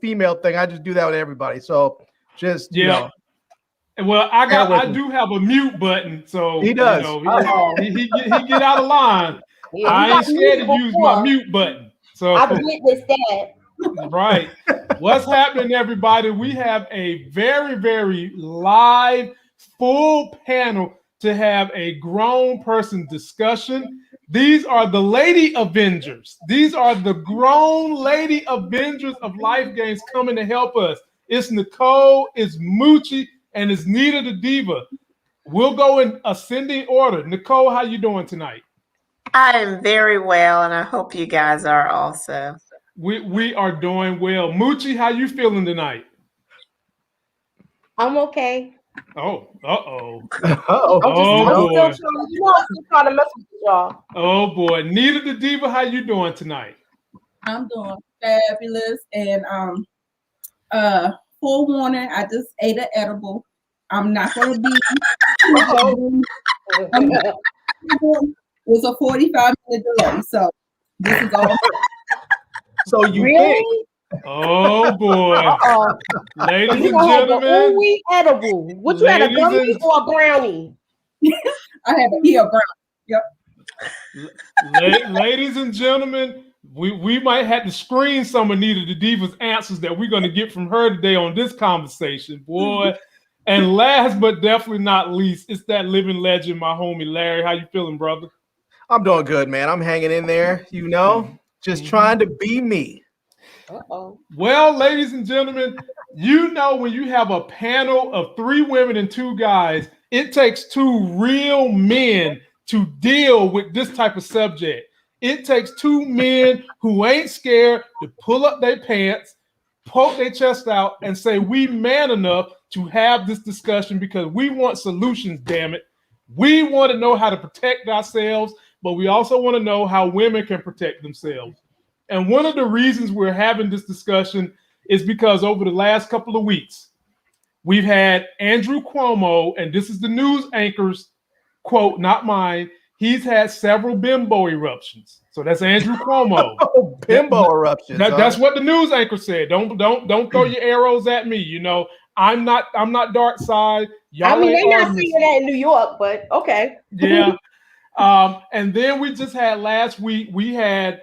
female thing. I just do that with everybody. So just, you know. Well, I do have a mute button, so he does. You know, he get out of line. Yeah, I ain't scared to use my mute button. So I've witnessed that. Right. What's happening, everybody? We have a very, very live, full panel to have a grown person discussion. These are the Lady Avengers. These are the grown Lady Avengers of Life Games coming to help us. It's Nicole, it's Moochie, and it's Nita the Diva. We'll go in ascending order. Nicole, how you doing tonight? I am very well, and I hope you guys are also. We are doing well. Moochie, how you feeling tonight? I'm okay. Oh, uh-oh. I'm still trying to mess with y'all. Oh boy. Nita the Diva, how you doing tonight? I'm doing fabulous, and forewarning, I just ate an edible. I'm not going to be. It's a 45-minute delay, so this is all. So you really? think? Oh boy. Ladies and gentlemen. Wheat edible. What you had, a gummy or a brownie? I had a brownie. Yep. Ladies and gentlemen, we might have to screen some of Nita the Diva's answers that we're going to get from her today on this conversation, boy. And last but definitely not least, it's that living legend, my homie Larry. How you feeling, brother? I'm doing good, man. I'm hanging in there, you know, just trying to be me. Uh-oh. Well, ladies and gentlemen, you know when you have a panel of 3 women and 2 guys, it takes 2 real men to deal with this type of subject. It takes 2 men who ain't scared to pull up their pants, poke their chest out, and say, we man enough to have this discussion because we want solutions, damn it. We want to know how to protect ourselves, but we also want to know how women can protect themselves. And one of the reasons we're having this discussion is because over the last couple of weeks, we've had Andrew Cuomo, and this is the news anchor's quote, not mine. He's had several bimbo eruptions. So that's Andrew Cuomo. Bimbo eruptions. That's what the news anchor said. Don't throw your arrows at me. You know, I'm not dark side. Y'all they're not seeing that in New York, but okay. Yeah. And then we just had last week, we had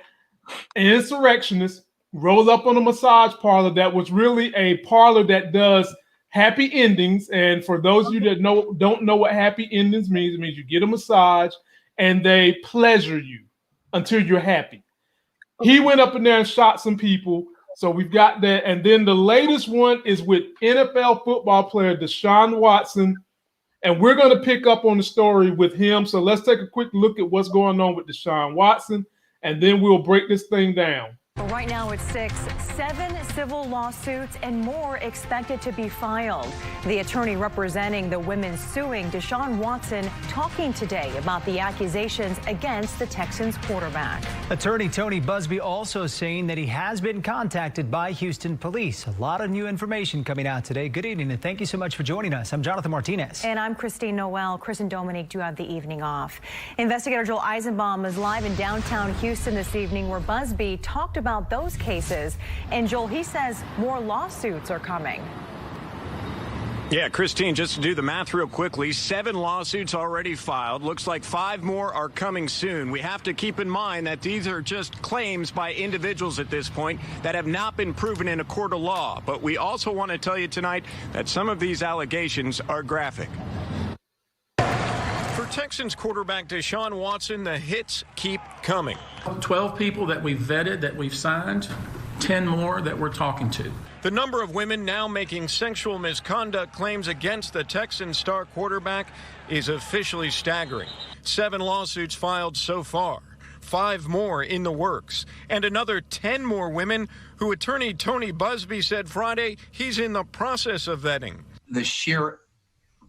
an insurrectionist roll up on a massage parlor that was really a parlor that does happy endings. And for those of you that don't know what happy endings means, it means you get a massage and they pleasure you until you're happy. He went up in there and shot some people. So we've got that. And then the latest one is with NFL football player Deshaun Watson. And we're going to pick up on the story with him. So let's take a quick look at what's going on with Deshaun Watson, and then we'll break this thing down. Right now it's 6, 7 civil lawsuits and more expected to be filed. The attorney representing the women suing Deshaun Watson talking today about the accusations against the Texans quarterback. Attorney Tony Buzzbee also saying that he has been contacted by Houston police. A lot of new information coming out today. Good evening and thank you so much for joining us. I'm Jonathan Martinez. And I'm Christine Noel. Chris and Dominique do have the evening off. Investigator Joel Eisenbaum is live in downtown Houston this evening where Buzzbee talked about those cases. And Joel, he says more lawsuits are coming. Yeah, Christine, just to do the math real quickly, 7 lawsuits already filed. Looks like 5 more are coming soon. We have to keep in mind that these are just claims by individuals at this point that have not been proven in a court of law. But we also want to tell you tonight that some of these allegations are graphic. For Texans quarterback Deshaun Watson, the hits keep coming. 12 people that we've vetted, that we've signed, 10 more that we're talking to. The number of women now making sexual misconduct claims against the Texans star quarterback is officially staggering. 7 lawsuits filed so far, 5 more in the works, and another 10 more women who attorney Tony Buzzbee said Friday he's in the process of vetting. The sheer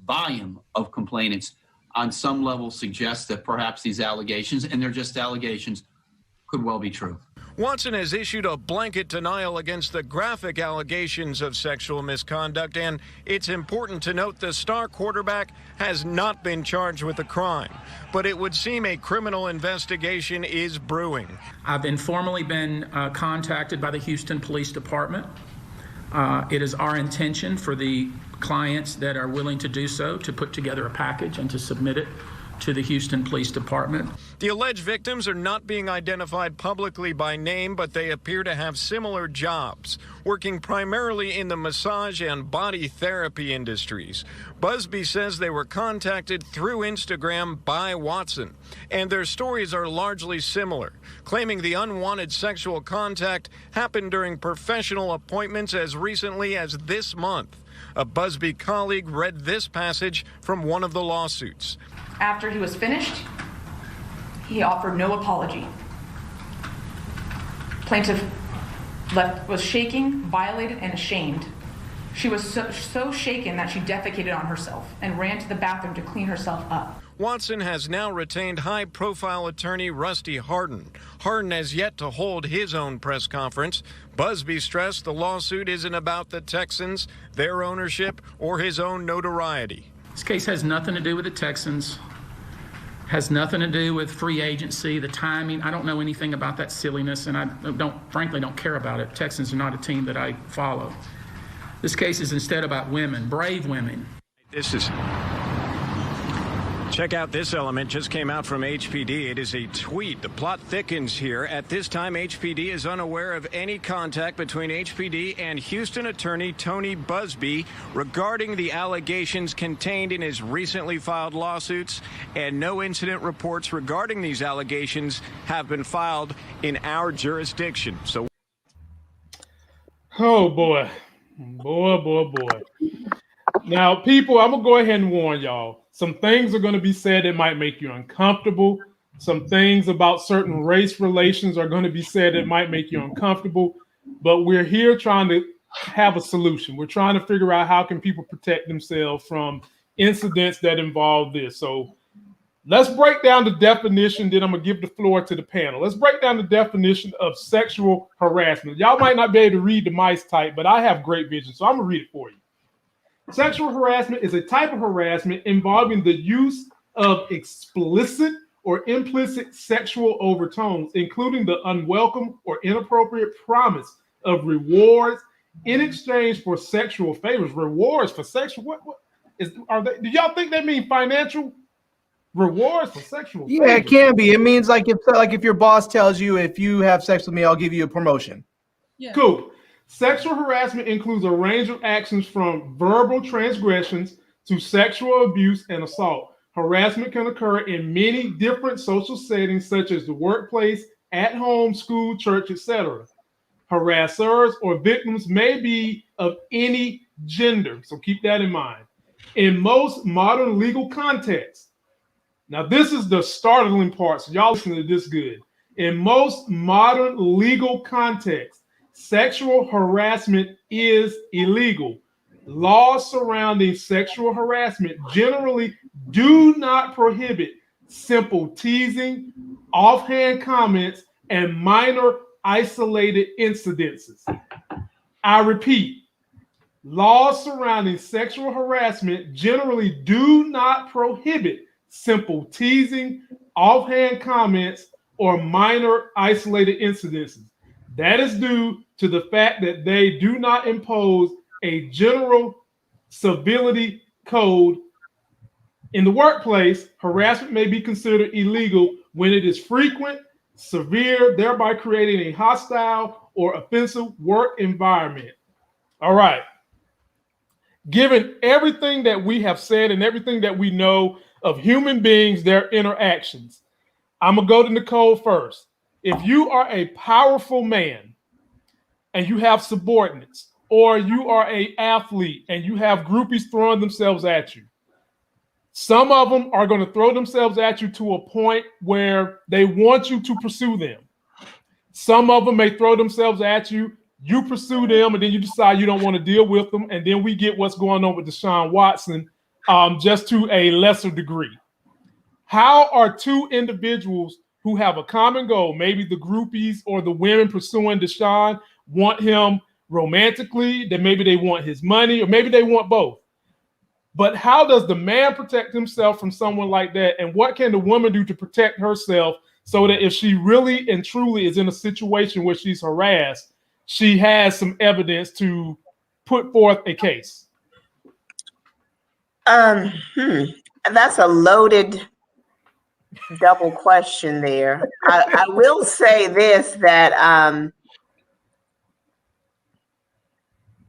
volume of complainants on some level suggests that perhaps these allegations, and they're just allegations, could well be true. Watson has issued a blanket denial against the graphic allegations of sexual misconduct, and it's important to note the star quarterback has not been charged with a crime. But it would seem a criminal investigation is brewing. I've informally been contacted by the Houston Police Department. It is our intention for the clients that are willing to do so to put together a package and to submit it to the Houston Police Department. The alleged victims are not being identified publicly by name, but they appear to have similar jobs, working primarily in the massage and body therapy industries. Buzzbee says they were contacted through Instagram by Watson, and their stories are largely similar, claiming the unwanted sexual contact happened during professional appointments as recently as this month. A Buzzbee colleague read this passage from one of the lawsuits. After he was finished, he offered no apology. Plaintiff was shaking, violated, and ashamed. She was so shaken that she defecated on herself and ran to the bathroom to clean herself up. Watson has now retained high-profile attorney Rusty Hardin. Hardin has yet to hold his own press conference. Buzzbee stressed the lawsuit isn't about the Texans, their ownership, or his own notoriety. This case has nothing to do with the Texans, has nothing to do with free agency, the timing. I don't know anything about that silliness, and I frankly don't care about it. Texans are not a team that I follow. This case is instead about women, brave women. Check out this element, just came out from HPD. It is a tweet. The plot thickens here. At this time, HPD is unaware of any contact between HPD and Houston attorney Tony Buzzbee regarding the allegations contained in his recently filed lawsuits, and no incident reports regarding these allegations have been filed in our jurisdiction. So, oh boy. Boy. Now, people, I'm going to go ahead and warn y'all. Some things are going to be said that might make you uncomfortable. Some things about certain race relations are going to be said that might make you uncomfortable. But we're here trying to have a solution. We're trying to figure out how can people protect themselves from incidents that involve this. So let's break down the definition. Then I'm going to give the floor to the panel. Let's break down the definition of sexual harassment. Y'all might not be able to read the mice type, but I have great vision, so I'm going to read it for you. Sexual harassment is a type of harassment involving the use of explicit or implicit sexual overtones, including the unwelcome or inappropriate promise of rewards in exchange for sexual favors. Rewards for sexual, do y'all think they mean financial rewards for sexual favors? Yeah, it can be. It means like if your boss tells you, if you have sex with me, I'll give you a promotion. Yeah. Cool. Sexual harassment includes a range of actions from verbal transgressions to sexual abuse and assault. Harassment can occur in many different social settings, such as the workplace, at home, school, church, etc. Harassers or victims may be of any gender, so keep that in mind. In most modern legal contexts, now this is the startling part, so y'all listen to this good. In most modern legal contexts, sexual harassment is illegal. Laws surrounding sexual harassment generally do not prohibit simple teasing, offhand comments, and minor isolated incidences. I repeat, laws surrounding sexual harassment generally do not prohibit simple teasing, offhand comments, or minor isolated incidences. That is due to the fact that they do not impose a general civility code. In the workplace, harassment may be considered illegal when it is frequent, severe, thereby creating a hostile or offensive work environment. All right. Given everything that we have said and everything that we know of human beings, their interactions, I'm going to go to Nicole first. If you are a powerful man and you have subordinates, or you are an athlete and you have groupies throwing themselves at you, some of them are going to throw themselves at you to a point where they want you to pursue them. Some of them may throw themselves at you, you pursue them, and then you decide you don't want to deal with them. And then we get what's going on with Deshaun Watson, just to a lesser degree. How are two individuals who have a common goal, maybe the groupies or the women pursuing Deshaun want him romantically, that maybe they want his money, or maybe they want both. But how does the man protect himself from someone like that? And what can the woman do to protect herself so that if she really and truly is in a situation where she's harassed, she has some evidence to put forth a case? That's a loaded double question there. I will say this, that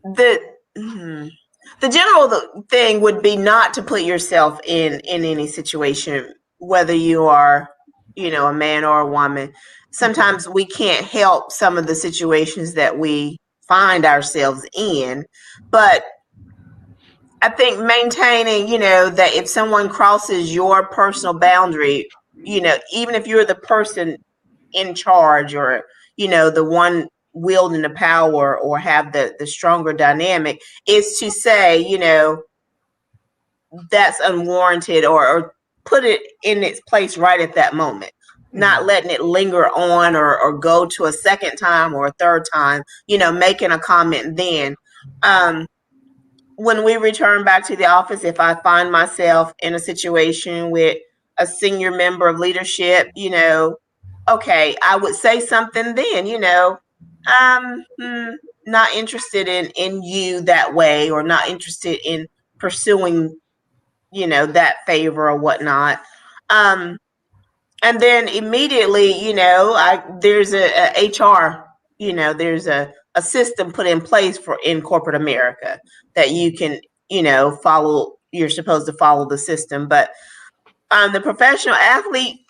the general thing would be not to put yourself in any situation, whether you are, a man or a woman. Sometimes we can't help some of the situations that we find ourselves in, but I think maintaining, that if someone crosses your personal boundary, even if you're the person in charge, or, the one wielding the power, or have the stronger dynamic, is to say, that's unwarranted, or put it in its place right at that moment. Not letting it linger on, or go to a second time or a third time, making a comment then. When we return back to the office, if I find myself in a situation with a senior member of leadership, okay, I would say something then, not interested in you that way, or not interested in pursuing, that favor or whatnot. And then immediately, there's a HR, there's a system put in place in corporate America that you can, follow. You're supposed to follow the system. But the professional athlete,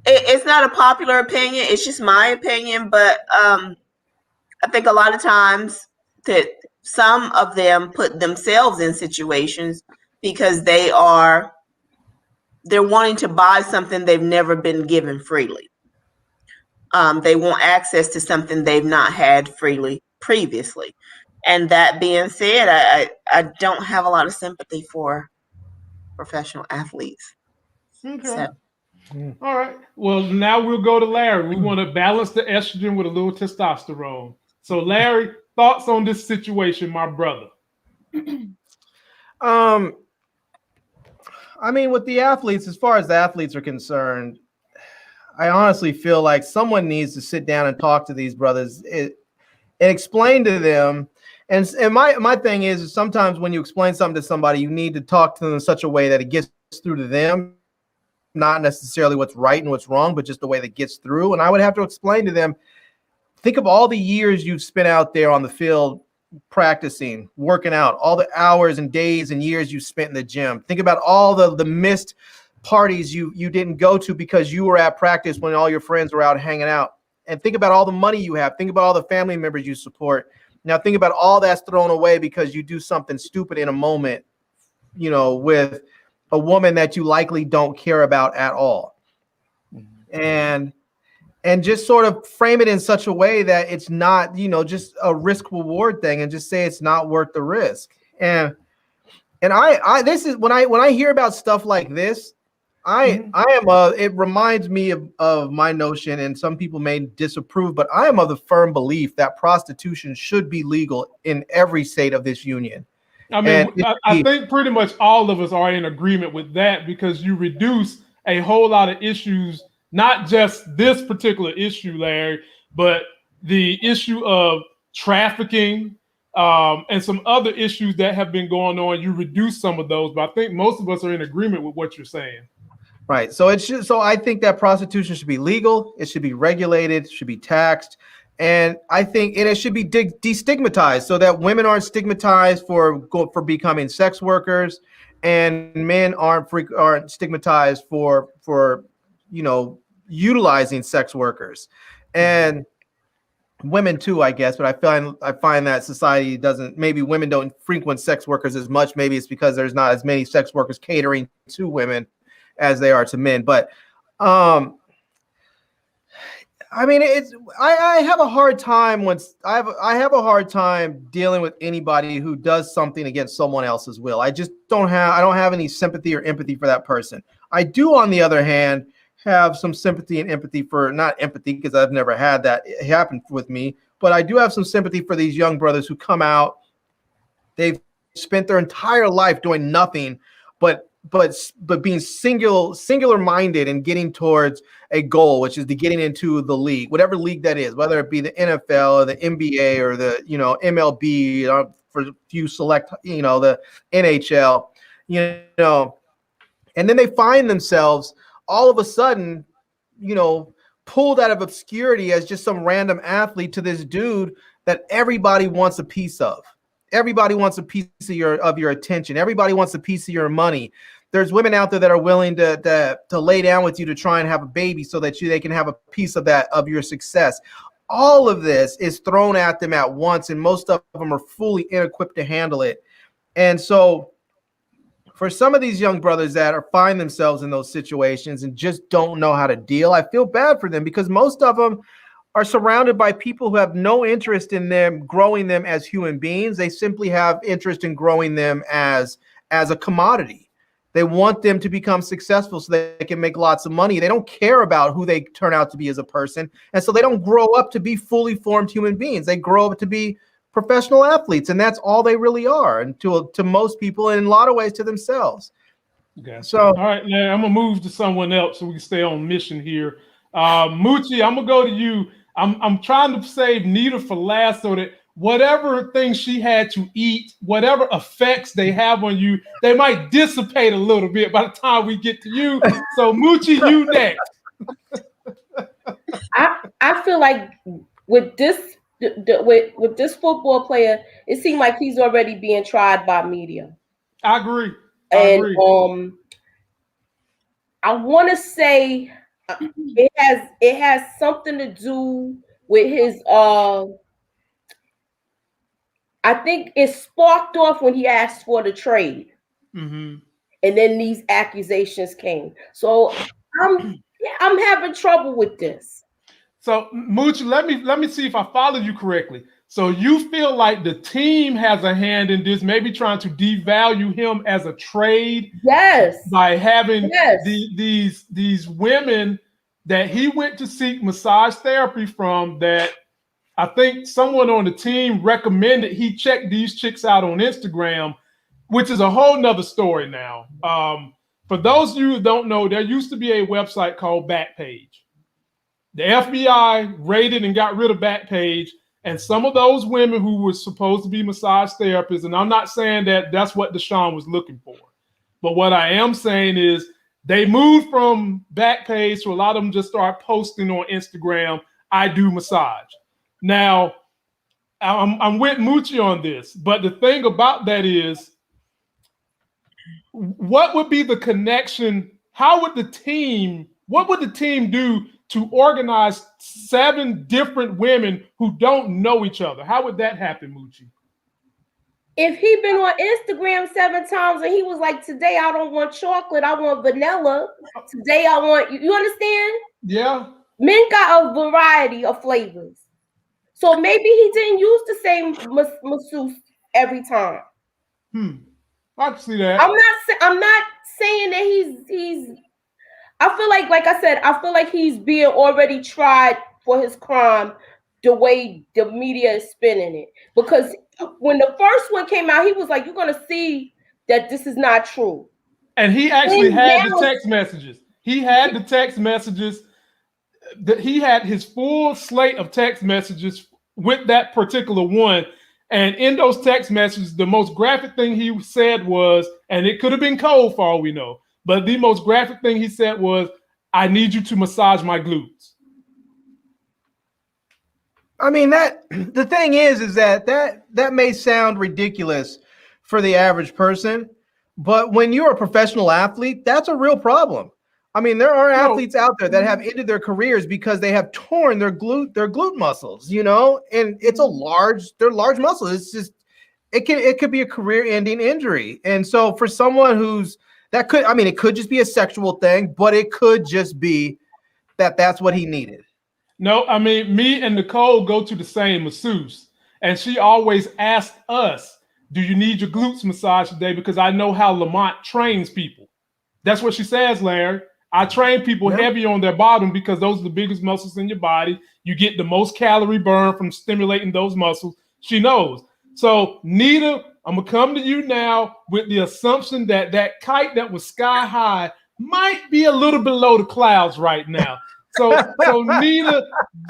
it's not a popular opinion. It's just my opinion. But I think a lot of times that some of them put themselves in situations because they're wanting to buy something they've never been given freely. They want access to something they've not had freely previously. And that being said, I don't have a lot of sympathy for professional athletes. Okay. So. All right. Well, now we'll go to Larry. We want to balance the estrogen with a little testosterone. So, Larry, thoughts on this situation, my brother? I mean, with the athletes, as far as the athletes are concerned, I honestly feel like someone needs to sit down and talk to these brothers and explain to them. And my thing is sometimes when you explain something to somebody, you need to talk to them in such a way that it gets through to them, not necessarily what's right and what's wrong, but just the way that gets through. And I would have to explain to them, think of all the years you've spent out there on the field practicing, working out, all the hours and days and years you spent in the gym. Think about all the missed parties you didn't go to because you were at practice when all your friends were out hanging out. And think about all the money you have. Think about all the family members you support. Now think about all that's thrown away because you do something stupid in a moment, with a woman that you likely don't care about at all. And just sort of frame it in such a way that it's not, just a risk reward thing, and just say it's not worth the risk. And I this is when I hear about stuff like this, it reminds me of my notion, and some people may disapprove, but I am of the firm belief that prostitution should be legal in every state of this union. I mean, I think pretty much all of us are in agreement with that, because you reduce a whole lot of issues, not just this particular issue, Larry, but the issue of trafficking and some other issues that have been going on. You reduce some of those, but I think most of us are in agreement with what you're saying. Right. So I think that prostitution should be legal. It should be regulated. It should be taxed. And I think it should be destigmatized so that women aren't stigmatized for becoming sex workers, and men aren't stigmatized for utilizing sex workers, and women too, I guess. But I find that society doesn't. Maybe women don't frequent sex workers as much. Maybe it's because there's not as many sex workers catering to women as they are to men. But I mean, I have a hard time I have a hard time dealing with anybody who does something against someone else's will. I don't have any sympathy or empathy for that person. I do, on the other hand, have some sympathy and empathy for, not empathy because I've never had that happen with me, but I do have some sympathy for these young brothers who come out. They've spent their entire life doing nothing but being singular minded and getting towards a goal, which is to getting into the league, whatever league that is, whether it be the NFL or the NBA or the MLB, for a few select, the NHL, and then they find themselves all of a sudden, pulled out of obscurity as just some random athlete to this dude that everybody wants a piece of. Everybody wants a piece of your attention. Everybody wants a piece of your money. There's women out there that are willing to lay down with you to try and have a baby so that they can have a piece of your success. All of this is thrown at them at once, and most of them are fully inequipped to handle it. And so for some of these young brothers that find themselves in those situations and just don't know how to deal, I feel bad for them, because most of them are surrounded by people who have no interest in them growing them as human beings. They simply have interest in growing them as a commodity. They want them to become successful so they can make lots of money. They don't care about who they turn out to be as a person. And so they don't grow up to be fully formed human beings. They grow up to be professional athletes, and that's all they really are, and to most people, and in a lot of ways to themselves. Okay. So, all right, now I'm gonna move to someone else so we can stay on mission here. Moochie, I'm gonna go to you. I'm trying to save Nita for last, so that whatever things she had to eat, whatever effects they have on you, they might dissipate a little bit by the time we get to you. So Moochie, you next. I feel like with this with this football player, it seemed like he's already being tried by media. I agree. I want to say it has something to do with his I think it sparked off when he asked for the trade. Mm-hmm. And then these accusations came. So I'm having trouble with this. So Mooch, let me see if I followed you correctly. So you feel like the team has a hand in this, maybe trying to devalue him as a trade? Yes. By having these women that he went to seek massage therapy from, that I think someone on the team recommended he check these chicks out on Instagram, which is a whole nother story now. For those of you who don't know, there used to be a website called Backpage. The FBI raided and got rid of Backpage, and some of those women who were supposed to be massage therapists, and I'm not saying that that's what Deshaun was looking for, but what I am saying is they moved from Backpage to a lot of them just start posting on Instagram, I do massage. Now, I'm with Moochie on this, but the thing about that is, what would be the connection? What would the team do to organize 7 different women who don't know each other? How would that happen, Moochie? If he been on Instagram 7 times and he was like, today I don't want chocolate, I want vanilla. Today I want, you understand? Yeah. Men got a variety of flavors. So maybe he didn't use the same masseuse every time. I can see that. I'm not saying that he's I feel like I said, I feel like he's being already tried for his crime the way the media is spinning it. Because when the first one came out, he was like, you're going to see that this is not true. And he actually had the text messages. He had the text messages. He had his full slate of text messages with that particular one. And in those text messages, the most graphic thing he said was, and it could have been cold for all we know, but the most graphic thing he said was, I need you to massage my glutes. I mean, the thing is that may sound ridiculous for the average person, but when you're a professional athlete, that's a real problem. I mean, there are athletes out there that have ended their careers because they have torn their glute muscles, and they're large muscles. It's just, it could be a career-ending injury. And so for someone it could just be a sexual thing, but it could just be that's what he needed. No, I mean, me and Nicole go to the same masseuse, and she always asks us, do you need your glutes massaged today? Because I know how Lamont trains people. That's what she says, Larry. I train people heavy on their bottom because those are the biggest muscles in your body. You get the most calorie burn from stimulating those muscles. She knows. So, Nita, I'm going to come to you now with the assumption that that kite that was sky high might be a little below the clouds right now. So Nita,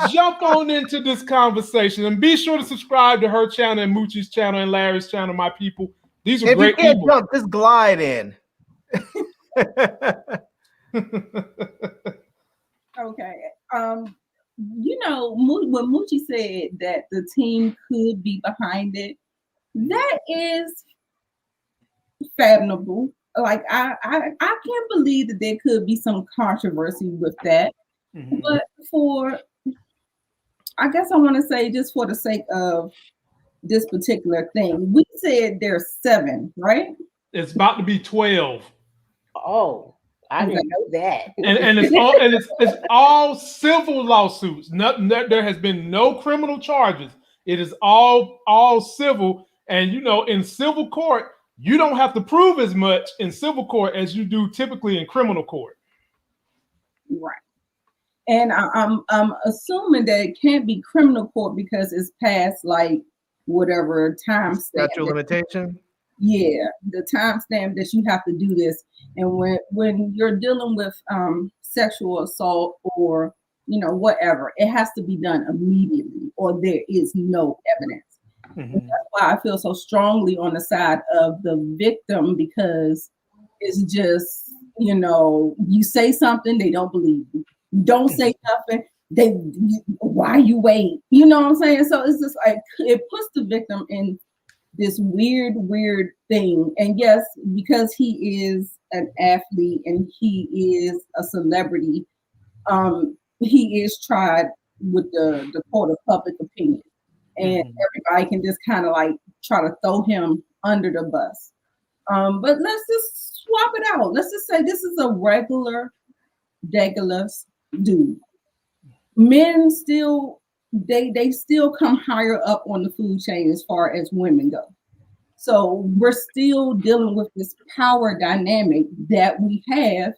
jump on into this conversation and be sure to subscribe to her channel and Moochie's channel and Larry's channel, my people. These are great people. If you can't jump, just glide in. Okay. You know, when Moochie said that the team could be behind it, that is fathomable. Like I can't believe that there could be some controversy with that. Mm-hmm. But I guess I want to say, just for the sake of this particular thing, we said there's 7, right? It's about to be 12. Oh, I didn't know that. And it's all civil lawsuits. There has been no criminal charges. It is all civil. And you know, in civil court, you don't have to prove as much in civil court as you do typically in criminal court. Right. And I'm assuming that it can't be criminal court because it's past like whatever time stamp. Statute of limitation. Yeah, the time stamp that you have to do this. And when you're dealing with sexual assault or whatever, it has to be done immediately, or there is no evidence. Mm-hmm. And that's why I feel so strongly on the side of the victim, because it's just you say something, they don't believe you. Don't say nothing. Why you wait? You know what I'm saying? So it's just like it puts the victim in this weird thing. And yes, because he is an athlete and he is a celebrity, he is tried with the court of public opinion, and everybody can just kind of like try to throw him under the bus. But let's just swap it out. Let's just say this is a regular dude. Men still they still come higher up on the food chain as far as women go. So we're still dealing with this power dynamic that we have.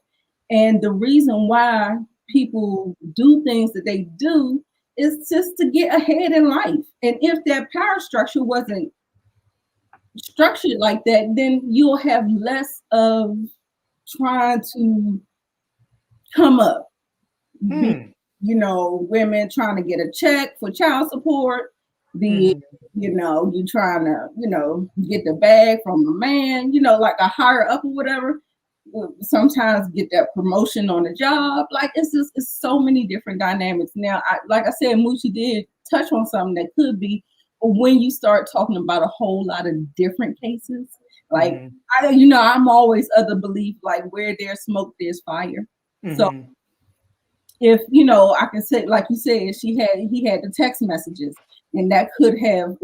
And the reason why people do things that they do is just to get ahead in life. And if that power structure wasn't structured like that, then you'll have less of trying to come up. Women trying to get a check for child support, you trying to, get the bag from a man, like a higher up or whatever. Sometimes get that promotion on the job. Like it's so many different dynamics. Now, like I said, Moochie did touch on something that could be, but when you start talking about a whole lot of different cases, like I'm always of the belief, like where there's smoke, there's fire. So if I can say, like you said, he had the text messages, and that could have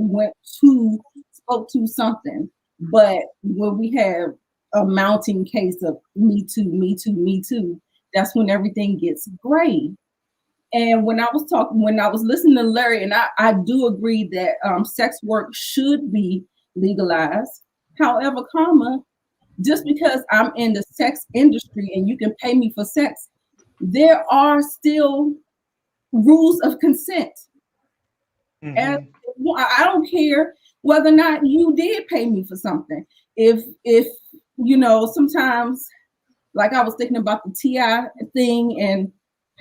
spoke to something. But when we have a mounting case of me too, that's when everything gets gray. And when I was listening to Larry, and I do agree that sex work should be legalized. However, just because I'm in the sex industry and you can pay me for sex, there are still rules of consent. And I don't care whether or not you did pay me for something. If sometimes, like I was thinking about the TI thing and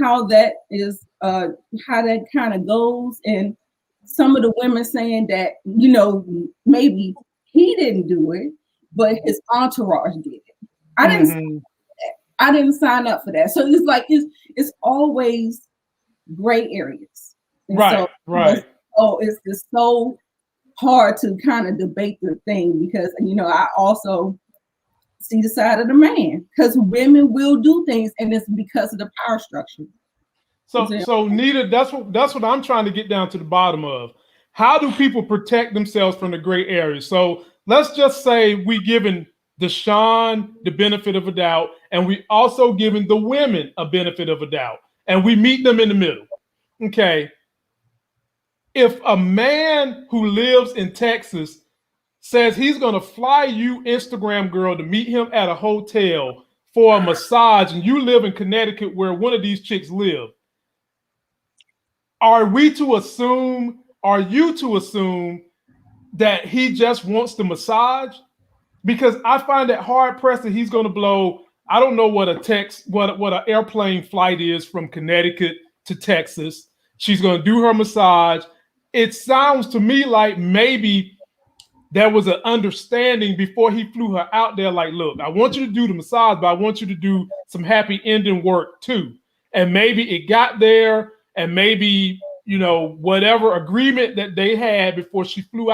how that is, how that kind of goes, and some of the women saying that, maybe he didn't do it, but his entourage did it. I didn't sign up for that. So it's like it's always gray areas. And right. It's just so hard to kind of debate the thing, because I also see the side of the man, because women will do things, and it's because of the power structure. So Nita, that's what I'm trying to get down to the bottom of. How do people protect themselves from the gray areas? So let's just say we given Deshaun the benefit of a doubt, and we also giving the women a benefit of a doubt, and we meet them in the middle. Okay. If a man who lives in Texas says he's going to fly you, Instagram girl, to meet him at a hotel for a massage, and you live in Connecticut where one of these chicks live, are you to assume that he just wants the massage? Because I find it hard pressed that he's going to blow. I don't know what what an airplane flight is from Connecticut to Texas. She's going to do her massage. It sounds to me like maybe there was an understanding before he flew her out there. Like, look, I want you to do the massage, but I want you to do some happy ending work too. And maybe it got there, and maybe, you know, whatever agreement that they had before he flew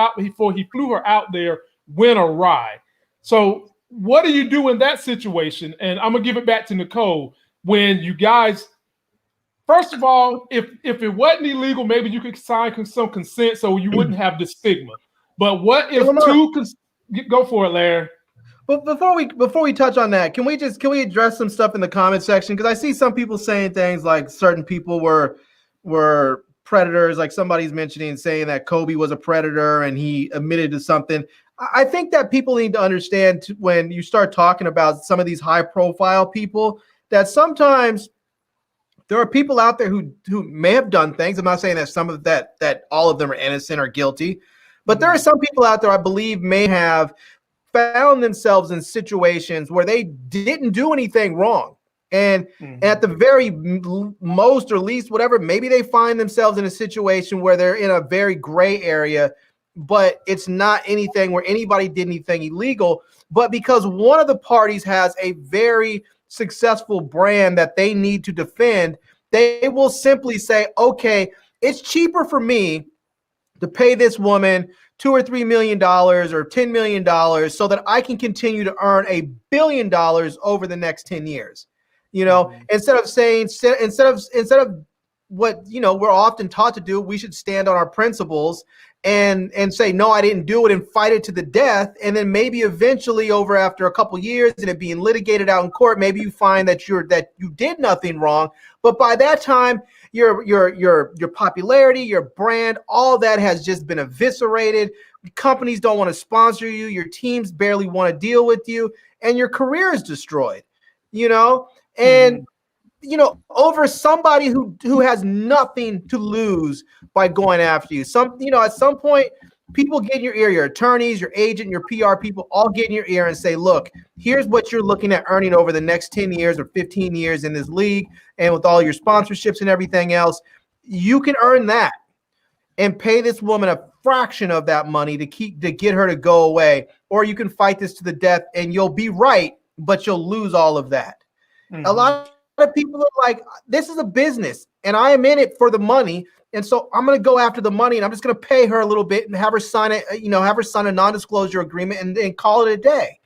her out there went awry. So what do you do in that situation? And I'm gonna give it back to Nicole. When you guys, first of all, if it wasn't illegal, maybe you could sign some consent so you wouldn't have this stigma. But what if go for it, Larry? But before we touch on that, can we address some stuff in the comment section? Because I see some people saying things like certain people were predators, like somebody's saying that Kobe was a predator and he admitted to something. I think that people need to understand when you start talking about some of these high profile people that sometimes there are people out there who may have done things. I'm not saying that some of that all of them are innocent or guilty, but there are some people out there I believe may have found themselves in situations where they didn't do anything wrong. And at the very most or least, whatever, maybe they find themselves in a situation where they're in a very gray area, but it's not anything where anybody did anything illegal. But because one of the parties has a very successful brand that they need to defend, they will simply say, okay, it's cheaper for me to pay this woman $2 or $3 million or $10 million so that I can continue to earn $1 billion over the next 10 years. You know, instead of what, you know, we're often taught to do, we should stand on our principles and say, no, I didn't do it, and fight it to the death. And then maybe eventually after a couple years and it being litigated out in court, maybe you find that you did nothing wrong. But by that time, your popularity, your brand, all that has just been eviscerated. Companies don't want to sponsor you. Your teams barely want to deal with you, and your career is destroyed, you know? And, you know, over somebody who has nothing to lose by going after you. At some point, people get in your ear, your attorneys, your agent, your PR people all get in your ear and say, look, here's what you're looking at earning over the next 10 years or 15 years in this league. And with all your sponsorships and everything else, you can earn that and pay this woman a fraction of that money to get her to go away. Or you can fight this to the death and you'll be right, but you'll lose all of that. A lot of people are like, this is a business and I am in it for the money. And so I'm going to go after the money and I'm just going to pay her a little bit and have her sign a non-disclosure agreement and call it a day.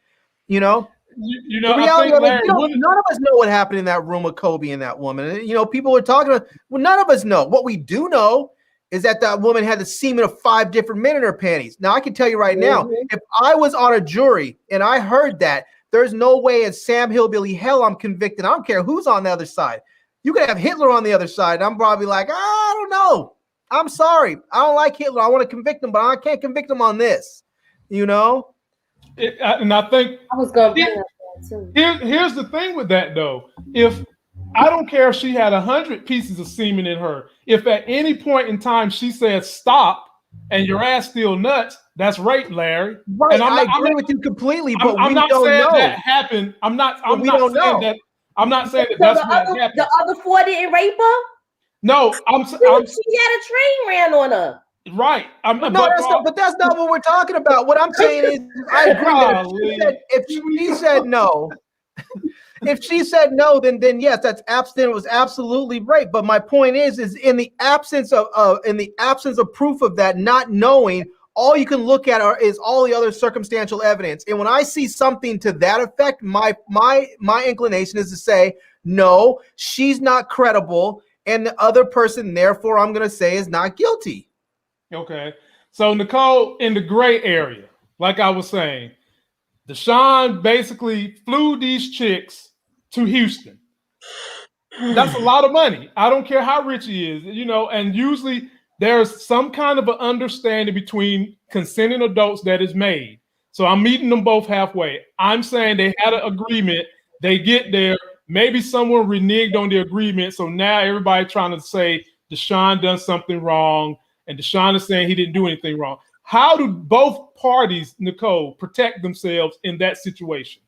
You know, the reality of it, none of us know what happened in that room with Kobe and that woman. You know, people were talking about, well, none of us know. What we do know is that woman had the semen of 5 different men in her panties. Now I can tell you right now, if I was on a jury and I heard that, there's no way in Sam Hillbilly hell I'm convicted. I don't care who's on the other side. You could have Hitler on the other side. And I'm probably like, I don't know. I'm sorry. I don't like Hitler. I want to convict him, but I can't convict him on this. You know? And I think I was going to bring up that too. Here's the thing with that, though. If I don't care if she had 100 pieces of semen in her, if at any point in time she said stop and your ass still nuts, that's rape, Larry. Right, and I agree with you completely, but I'm we not don't saying know. that happened. I'm not saying that So that's what happened. The other 4 didn't rape her? No, she had a train ran on her. Right. But that's not what we're talking about. What I'm saying is, I agree that if she said no, if she said no, then yes, it was absolutely rape. But my point is in the absence of proof of that, not knowing, all you can look at is all the other circumstantial evidence. And when I see something to that effect, my inclination is to say, no, she's not credible, and the other person, therefore, I'm going to say is not guilty. Okay. So, Nicole, in the gray area, like I was saying, Deshaun basically flew these chicks to Houston. That's a lot of money. I don't care how rich he is, you know, and usually there's some kind of an understanding between consenting adults that is made. So I'm meeting them both halfway. I'm saying they had an agreement. They get there. Maybe someone reneged on the agreement. So now everybody trying to say Deshaun done something wrong. And Deshaun is saying he didn't do anything wrong. How do both parties, Nicole, protect themselves in that situation?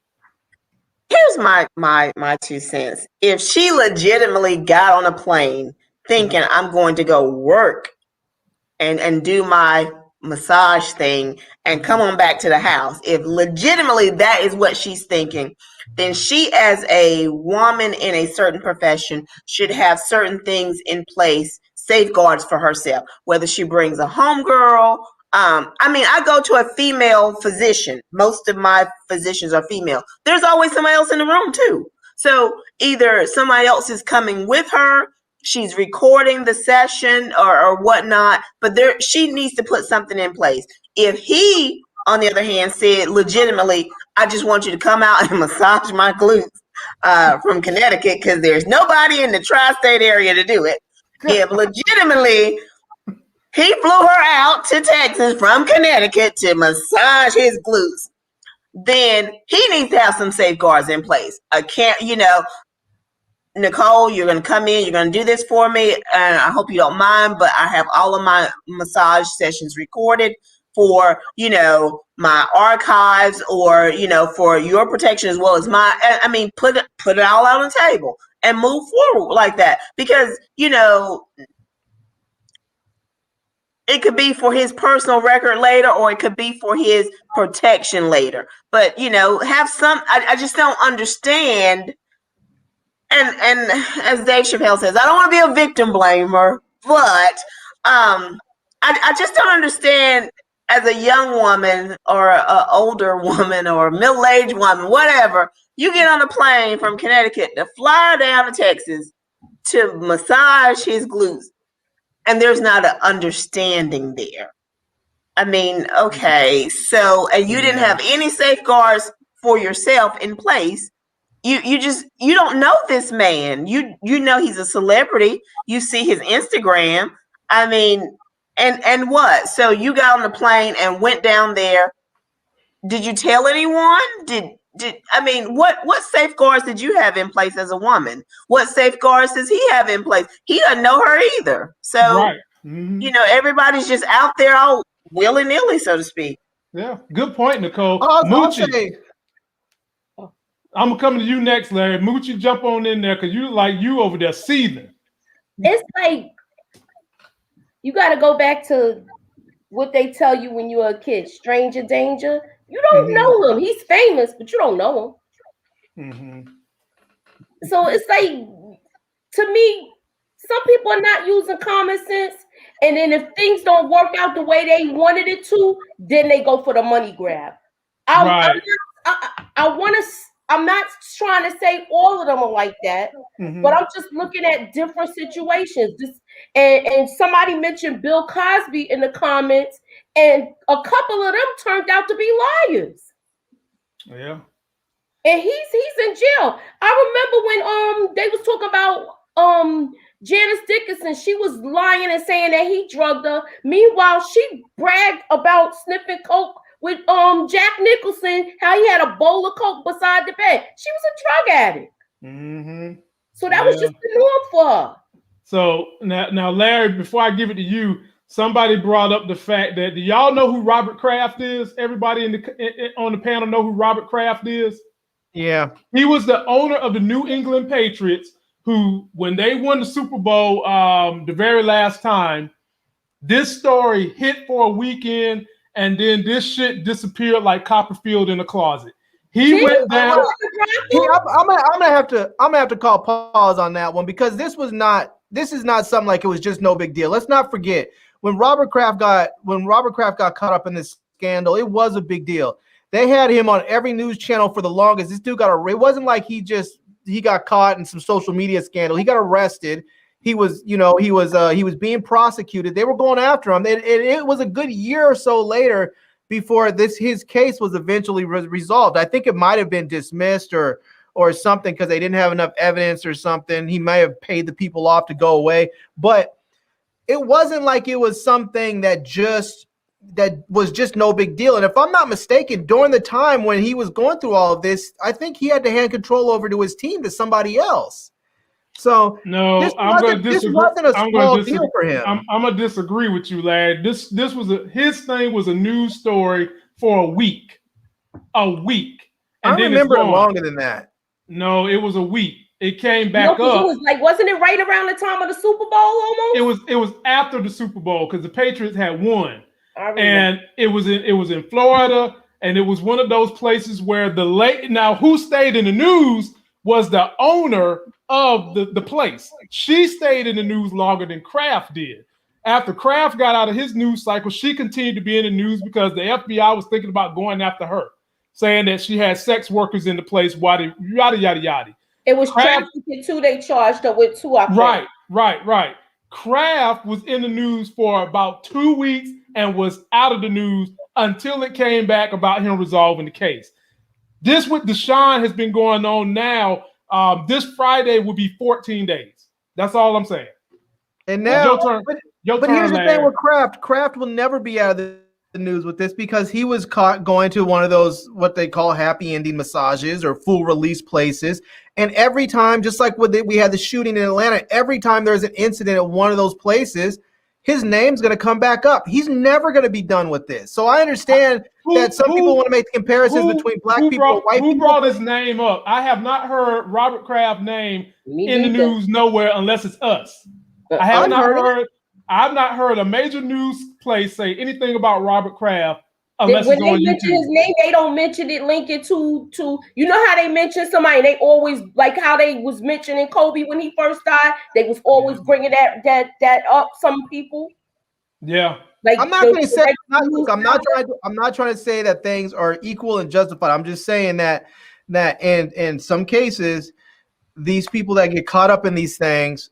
Here's my 2 cents. If she legitimately got on a plane thinking I'm going to go work and do my massage thing and come on back to the house, if legitimately that is what she's thinking, then she, as a woman in a certain profession, should have certain things in place, safeguards for herself, whether she brings a homegirl. I go to a female physician. Most of my physicians are female. There's always somebody else in the room too. So either somebody else is coming with her, she's recording the session or whatnot, but she needs to put something in place. If he, on the other hand, said legitimately, I just want you to come out and massage my glutes from Connecticut because there's nobody in the tri-state area to do it. If legitimately he flew her out to Texas from Connecticut to massage his glutes, then he needs to have some safeguards in place. Nicole, you're going to come in, you're going to do this for me, and I hope you don't mind, but I have all of my massage sessions recorded for, my archives or, for your protection as well as mine. Put it all out on the table and move forward like that because, it could be for his personal record later, or it could be for his protection later. But, have some, I just don't understand. And as Dave Chappelle says, I don't want to be a victim blamer, but I just don't understand as a young woman or an older woman or a middle-aged woman, whatever, you get on a plane from Connecticut to fly down to Texas to massage his glutes, and there's not an understanding there. Okay, so, and you didn't have any safeguards for yourself in place. You don't know this man. You know he's a celebrity. You see his Instagram. And what? So you got on the plane and went down there. Did you tell anyone? What safeguards did you have in place as a woman? What safeguards does he have in place? He doesn't know her either. So, right. Everybody's just out there all willy-nilly, so to speak. Yeah, good point, Nicole. I'll say, I'm coming to you next, Larry. Moochie, jump on in there because you over there seething. It's like you got to go back to what they tell you when you were a kid: stranger danger. You don't know him. He's famous, but you don't know him. Mm-hmm. So it's like, to me, some people are not using common sense. And then if things don't work out the way they wanted it to, then they go for the money grab. I'm not trying to say all of them are like that, but I'm just looking at different situations. And somebody mentioned Bill Cosby in the comments, and a couple of them turned out to be liars. Yeah. And he's in jail. I remember when they was talking about Janice Dickinson. She was lying and saying that he drugged her. Meanwhile, she bragged about sniffing coke with Jack Nicholson, how he had a bowl of coke beside the bed. She was a drug addict. Mm-hmm. So that was just the norm for her. So now, Larry, before I give it to you, somebody brought up the fact that, do y'all know who Robert Kraft is? Everybody on the panel know who Robert Kraft is? Yeah. He was the owner of the New England Patriots, who, when they won the Super Bowl the very last time, this story hit for a weekend, and then this shit disappeared like Copperfield in a closet. He went down. I'm gonna have to call pause on that one, because this is not something like it was just no big deal. Let's not forget when Robert Kraft got caught up in this scandal, it was a big deal. They had him on every news channel for the longest. This dude it wasn't like he got caught in some social media scandal. He got arrested. He was being prosecuted. They were going after him. It was a good year or so later before his case was eventually resolved. I think it might have been dismissed or something because they didn't have enough evidence or something. He may have paid the people off to go away, but it wasn't like it was something that was just no big deal. And if I'm not mistaken, during the time when he was going through all of this, I think he had to hand control over to his team to somebody else. So no, this I'm going to this disagree. wasn't a I'm small going to deal for him. I'm going to disagree with you, lad. This was his thing was a news story for a week, and I then remember it's it gone. longer than that. No, it was a week. It came No, back 'cause up. it was like, wasn't it right around the time of the Super Bowl almost? It was after the Super Bowl because the Patriots had won, I remember. and it was in Florida, and it was one of those places where now who stayed in the news was the owner of the place. She stayed in the news longer than Kraft did. After Kraft got out of his news cycle, she continued to be in the news because the FBI was thinking about going after her, saying that she had sex workers in the place. Yada yada yada. It was Kraft, trafficking too. They charged her with two. I think. Right. Kraft was in the news for about 2 weeks and was out of the news until it came back about him resolving the case. This with Deshaun has been going on now. This Friday will be 14 days. That's all I'm saying. And now, your turn. But here's the thing with Kraft. Kraft will never be out of the news with this because he was caught going to one of those what they call happy ending massages or full release places. And every time, just like when we had the shooting in Atlanta, every time there's an incident at one of those places, his name's going to come back up. He's never going to be done with this. So I understand that some people want to make comparisons between black people and white people. Who brought his name up? I have not heard Robert Kraft's name in the news nowhere unless it's us. I've not heard a major news place say anything about Robert Kraft unless when it's they on mention YouTube. his name, they don't mention it, link it to you know how they mention somebody. They always like how they was mentioning Kobe when he first died. They was always bringing that up. Some people. Yeah. Like I'm not going to say I'm not trying to say that things are equal and justified. I'm just saying that in some cases, these people that get caught up in these things,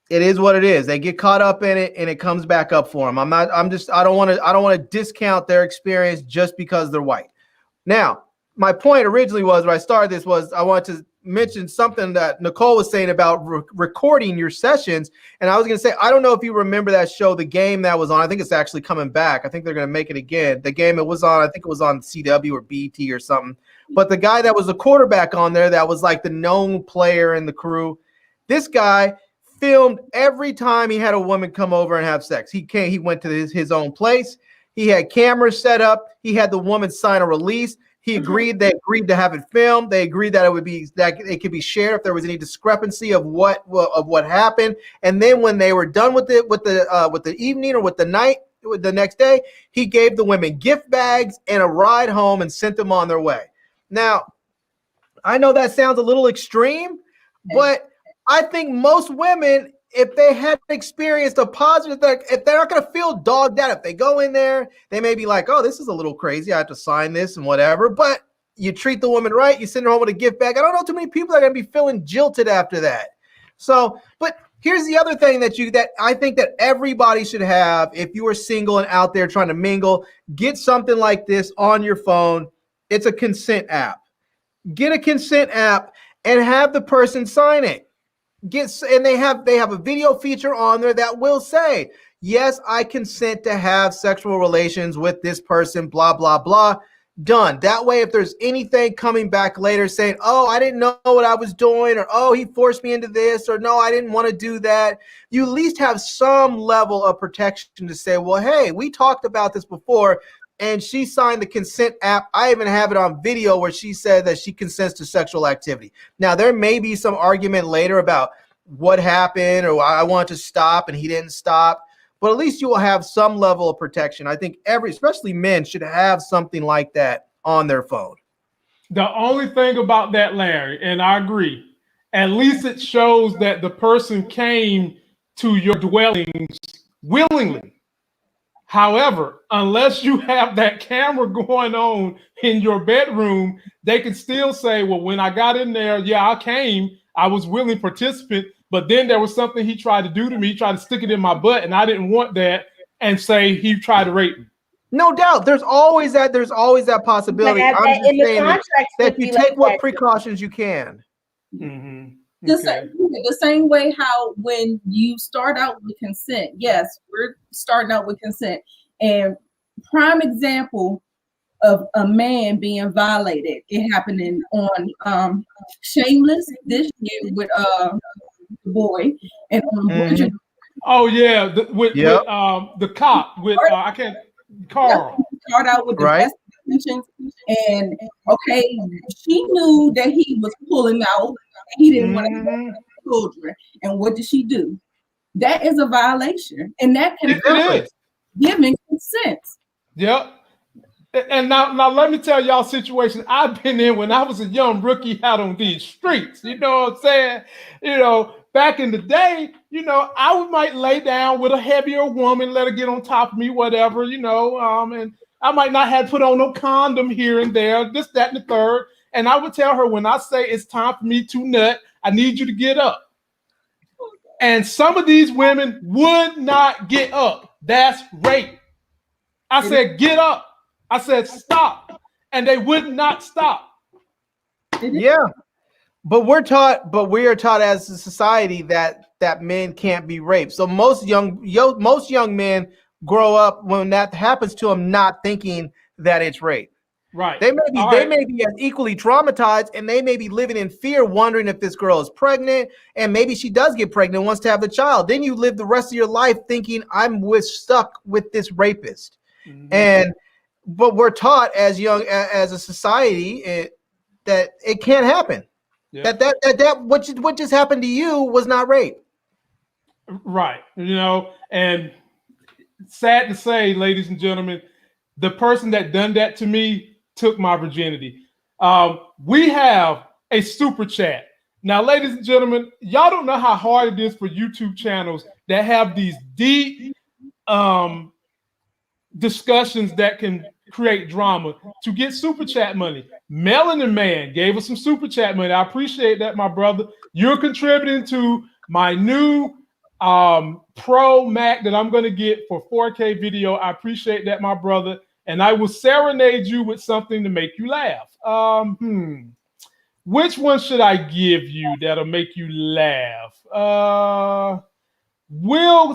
it is what it is. They get caught up in it and it comes back up for them. I don't want to discount their experience just because they're white. Now, my point originally was when I started this was I wanted to mention something that Nicole was saying about recording your sessions. And I was going to say, I don't know if you remember that show, The Game that was on. I think it's actually coming back. I think they're going to make it again. The Game it was on, I think it was on CW or BT or something. But the guy that was the quarterback on there that was like the known player in the crew, this guy filmed every time he had a woman come over and have sex. He went to his own place. He had cameras set up. He had the woman sign a release. They agreed to have it filmed. They agreed that it could be shared if there was any discrepancy of what happened. And then when they were done with it, with the evening or with the night, the next day, he gave the women gift bags and a ride home and sent them on their way. Now, I know that sounds a little extreme, but I think most women, if they had experienced a positive thing, if they're not going to feel dogged out, if they go in there, they may be like, oh, this is a little crazy. I have to sign this and whatever. But you treat the woman right. You send her home with a gift bag. I don't know too many people are going to be feeling jilted after that. So, but here's the other thing that I think that everybody should have. If you are single and out there trying to mingle, get something like this on your phone. It's a consent app. Get a consent app and have the person sign it. And they have a video feature on there that will say, yes, I consent to have sexual relations with this person, blah, blah, blah. Done. That way, if there's anything coming back later saying, oh, I didn't know what I was doing, or oh, he forced me into this, or no, I didn't want to do that, you at least have some level of protection to say, well, hey, we talked about this before, and she signed the consent app. I even have it on video where she said that she consents to sexual activity. Now, there may be some argument later about what happened or I want to stop and he didn't stop, but at least you will have some level of protection. I think especially men, should have something like that on their phone. The only thing about that, Larry, and I agree, at least it shows that the person came to your dwellings willingly. However, unless you have that camera going on in your bedroom, they can still say, well, when I got in there, yeah, I came, I was willing participant, but then there was something he tried to do to me. He tried to stick it in my butt, and I didn't want that, and say he tried to rape me. No doubt. There's always that possibility. I'm just saying that you take what precautions you can. Mm-hmm. The same way how when you start out with consent, yes, we're starting out with consent. And prime example of a man being violated. It happened on Shameless this year with the boy, and on Bridget. Oh yeah, with the cop with I can't Carl. Start out with the best intentions, and okay, she knew that he was pulling out. He didn't want to have children, and what did she do? That is a violation, and that can be giving consent. Yep. And now let me tell y'all a situation I've been in when I was a young rookie out on these streets. You know what I'm saying? You know, back in the day, you know, I might lay down with a heavier woman, let her get on top of me, whatever, you know, and I might not have put on no condom here and there, this, that, and the third. And I would tell her, when I say it's time for me to nut, I need you to get up. And some of these women would not get up. That's rape. I said, get up. I said, stop. And they would not stop. Yeah. But we are taught as a society that men can't be raped. So most young men grow up when that happens to them not thinking that it's rape. Right. They may be as equally traumatized, and they may be living in fear, wondering if this girl is pregnant, and maybe she does get pregnant and wants to have the child. Then you live the rest of your life thinking I'm stuck with this rapist. But we're taught as a society that it can't happen. Yeah. That what just happened to you was not rape. Right. You know, and sad to say, ladies and gentlemen, the person that done that to me took my virginity. We have a super chat. Now, ladies and gentlemen, y'all don't know how hard it is for YouTube channels that have these deep discussions that can create drama to get super chat money. Melanin Man gave us some super chat money. I appreciate that, my brother. You're contributing to my new Pro Mac that I'm going to get for 4K video. I appreciate that, my brother. And I will serenade you with something to make you laugh. Which one should I give you that'll make you laugh?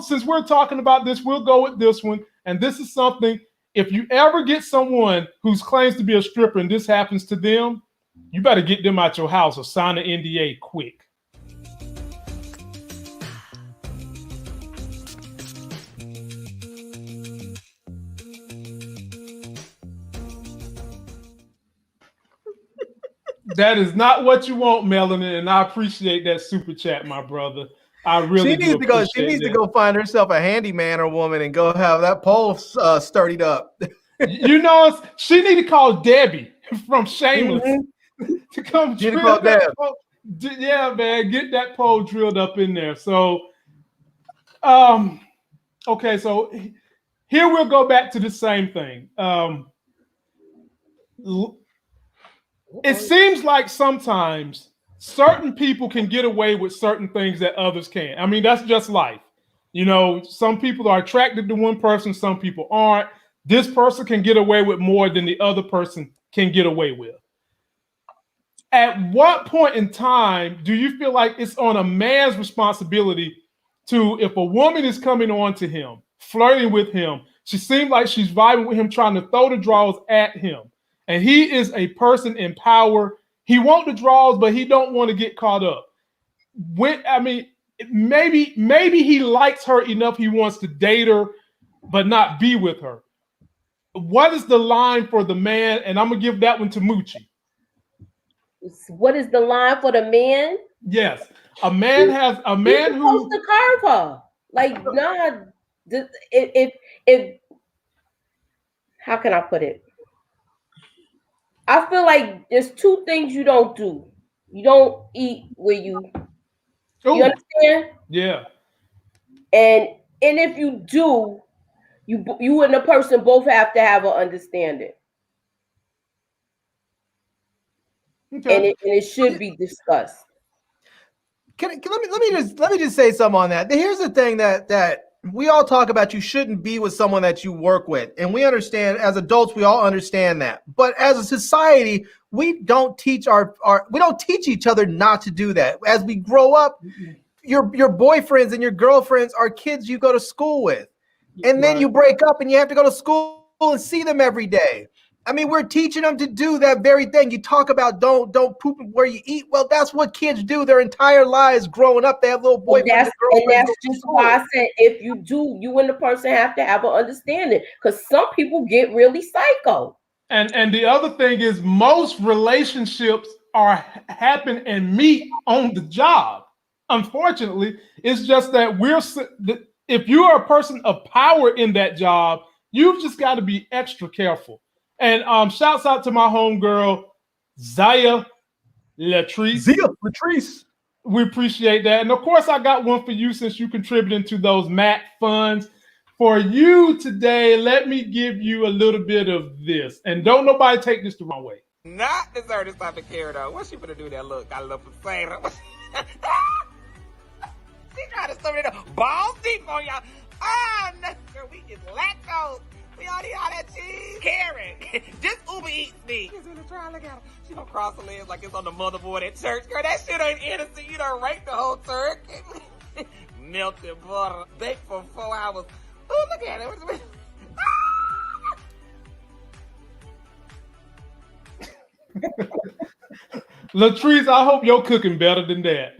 Since we're talking about this, we'll go with this one. And this is something, if you ever get someone who claims to be a stripper and this happens to them, you better get them out your house or sign an NDA quick. That is not what you want, Melanie, and I appreciate that super chat, my brother. I really She needs to go find herself a handyman or woman and go have that pole sturdied up. You know, she need to call Debbie from Shameless to come drill that pole. Yeah, man, get that pole drilled up in there. So, okay, so here we'll go back to the same thing. It seems like sometimes certain people can get away with certain things that others can't. I mean, that's just life. You know, some people are attracted to one person, some people aren't. This person can get away with more than the other person can get away with. At what point in time do you feel like it's on a man's responsibility to, if a woman is coming on to him, flirting with him, she seems like she's vibing with him, trying to throw the draws at him, and he is a person in power. He wants the draws, but he don't want to get caught up. Maybe he likes her enough, he wants to date her, but not be with her. What is the line for the man? And I'm gonna give that one to Moochie. What is the line for the man? Yes, a man who's the curve her. Like, nah. If how can I put it? I feel like there's two things you don't do. You don't eat where you understand? Yeah. And if you do, you and the person both have to have an understanding. Okay. And it should be discussed. Let me just say something on that. Here's the thing that we all talk about. You shouldn't be with someone that you work with, and we understand as adults. We all understand that. But as a society, we don't teach each other not to do that. As we grow up, your boyfriends and your girlfriends are kids you go to school with, and then you break up and you have to go to school and see them every day. I mean, we're teaching them to do that very thing. You talk about don't poop where you eat. Well, that's what kids do their entire lives growing up. They have little boyfriends and girlfriends. And that's just why I said if you do, you and the person have to have an understanding, because some people get really psycho. And the other thing is most relationships happen and meet on the job. Unfortunately, it's just that if you are a person of power in that job, you've just got to be extra careful. And shouts out to my homegirl, Zaya Latrice. We appreciate that. And of course, I got one for you since you contributed to those MAC funds. For you today, let me give you a little bit of this. And don't nobody take this the wrong way. Not deserve this type of care, though. What's she gonna do that look? I love potato. She trying to stuff it in balls deep on y'all. Ah, no, girl, we is lactose. We all need all that cheese. Karen, just Uber Eats me. She's gonna try, look at her. She gonna cross her legs like it's on the motherboard at church. Girl, that shit ain't innocent. You done raped the whole turkey. Melted butter, baked for 4 hours. Oh, look at it. Latrice, I hope you're cooking better than that.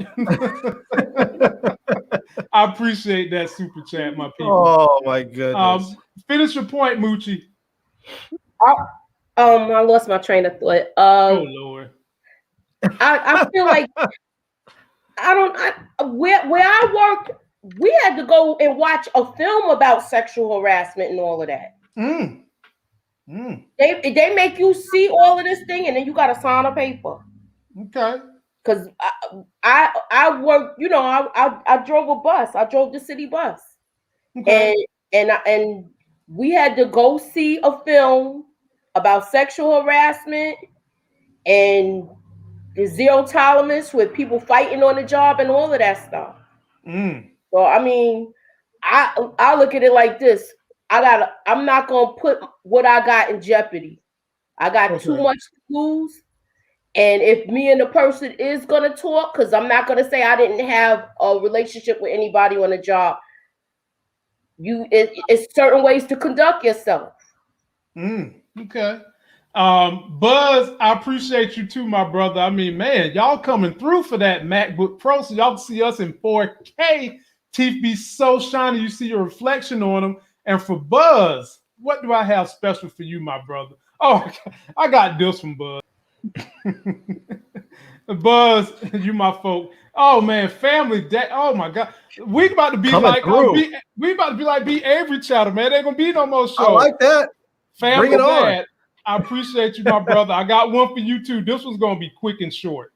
I appreciate that super chat, my people. Oh my goodness. Finish your point, Moochie. I lost my train of thought. Oh Lord. I feel like where I worked, we had to go and watch a film about sexual harassment and all of that. They make you see all of this thing, and then you got to sign a paper. Okay. Because I worked, you know, I drove a bus. I drove the city bus, okay. and we had to go see a film about sexual harassment and the zero tolerance with people fighting on the job and all of that stuff. So I mean, I look at it like this. I'm not gonna put what I got in jeopardy. I got too much to lose. And if me and the person is gonna talk, because I'm not gonna say I didn't have a relationship with anybody on the job. It's certain ways to conduct yourself. Okay. Buzz, I appreciate you too, my brother. I mean, man, y'all coming through for that MacBook Pro, so y'all can see us in 4K. Teeth be so shiny, you see your reflection on them. And for Buzz, what do I have special for you, my brother? Oh, I got this from Buzz. Buzz, you my folk. Oh man, family day. Oh my God, we about to be like B. Avery Chatter, man. There ain't gonna be no more shows. I like that. Family Bring it on. Dad. I appreciate you, my brother. I got one for you too. This one's gonna be quick and short.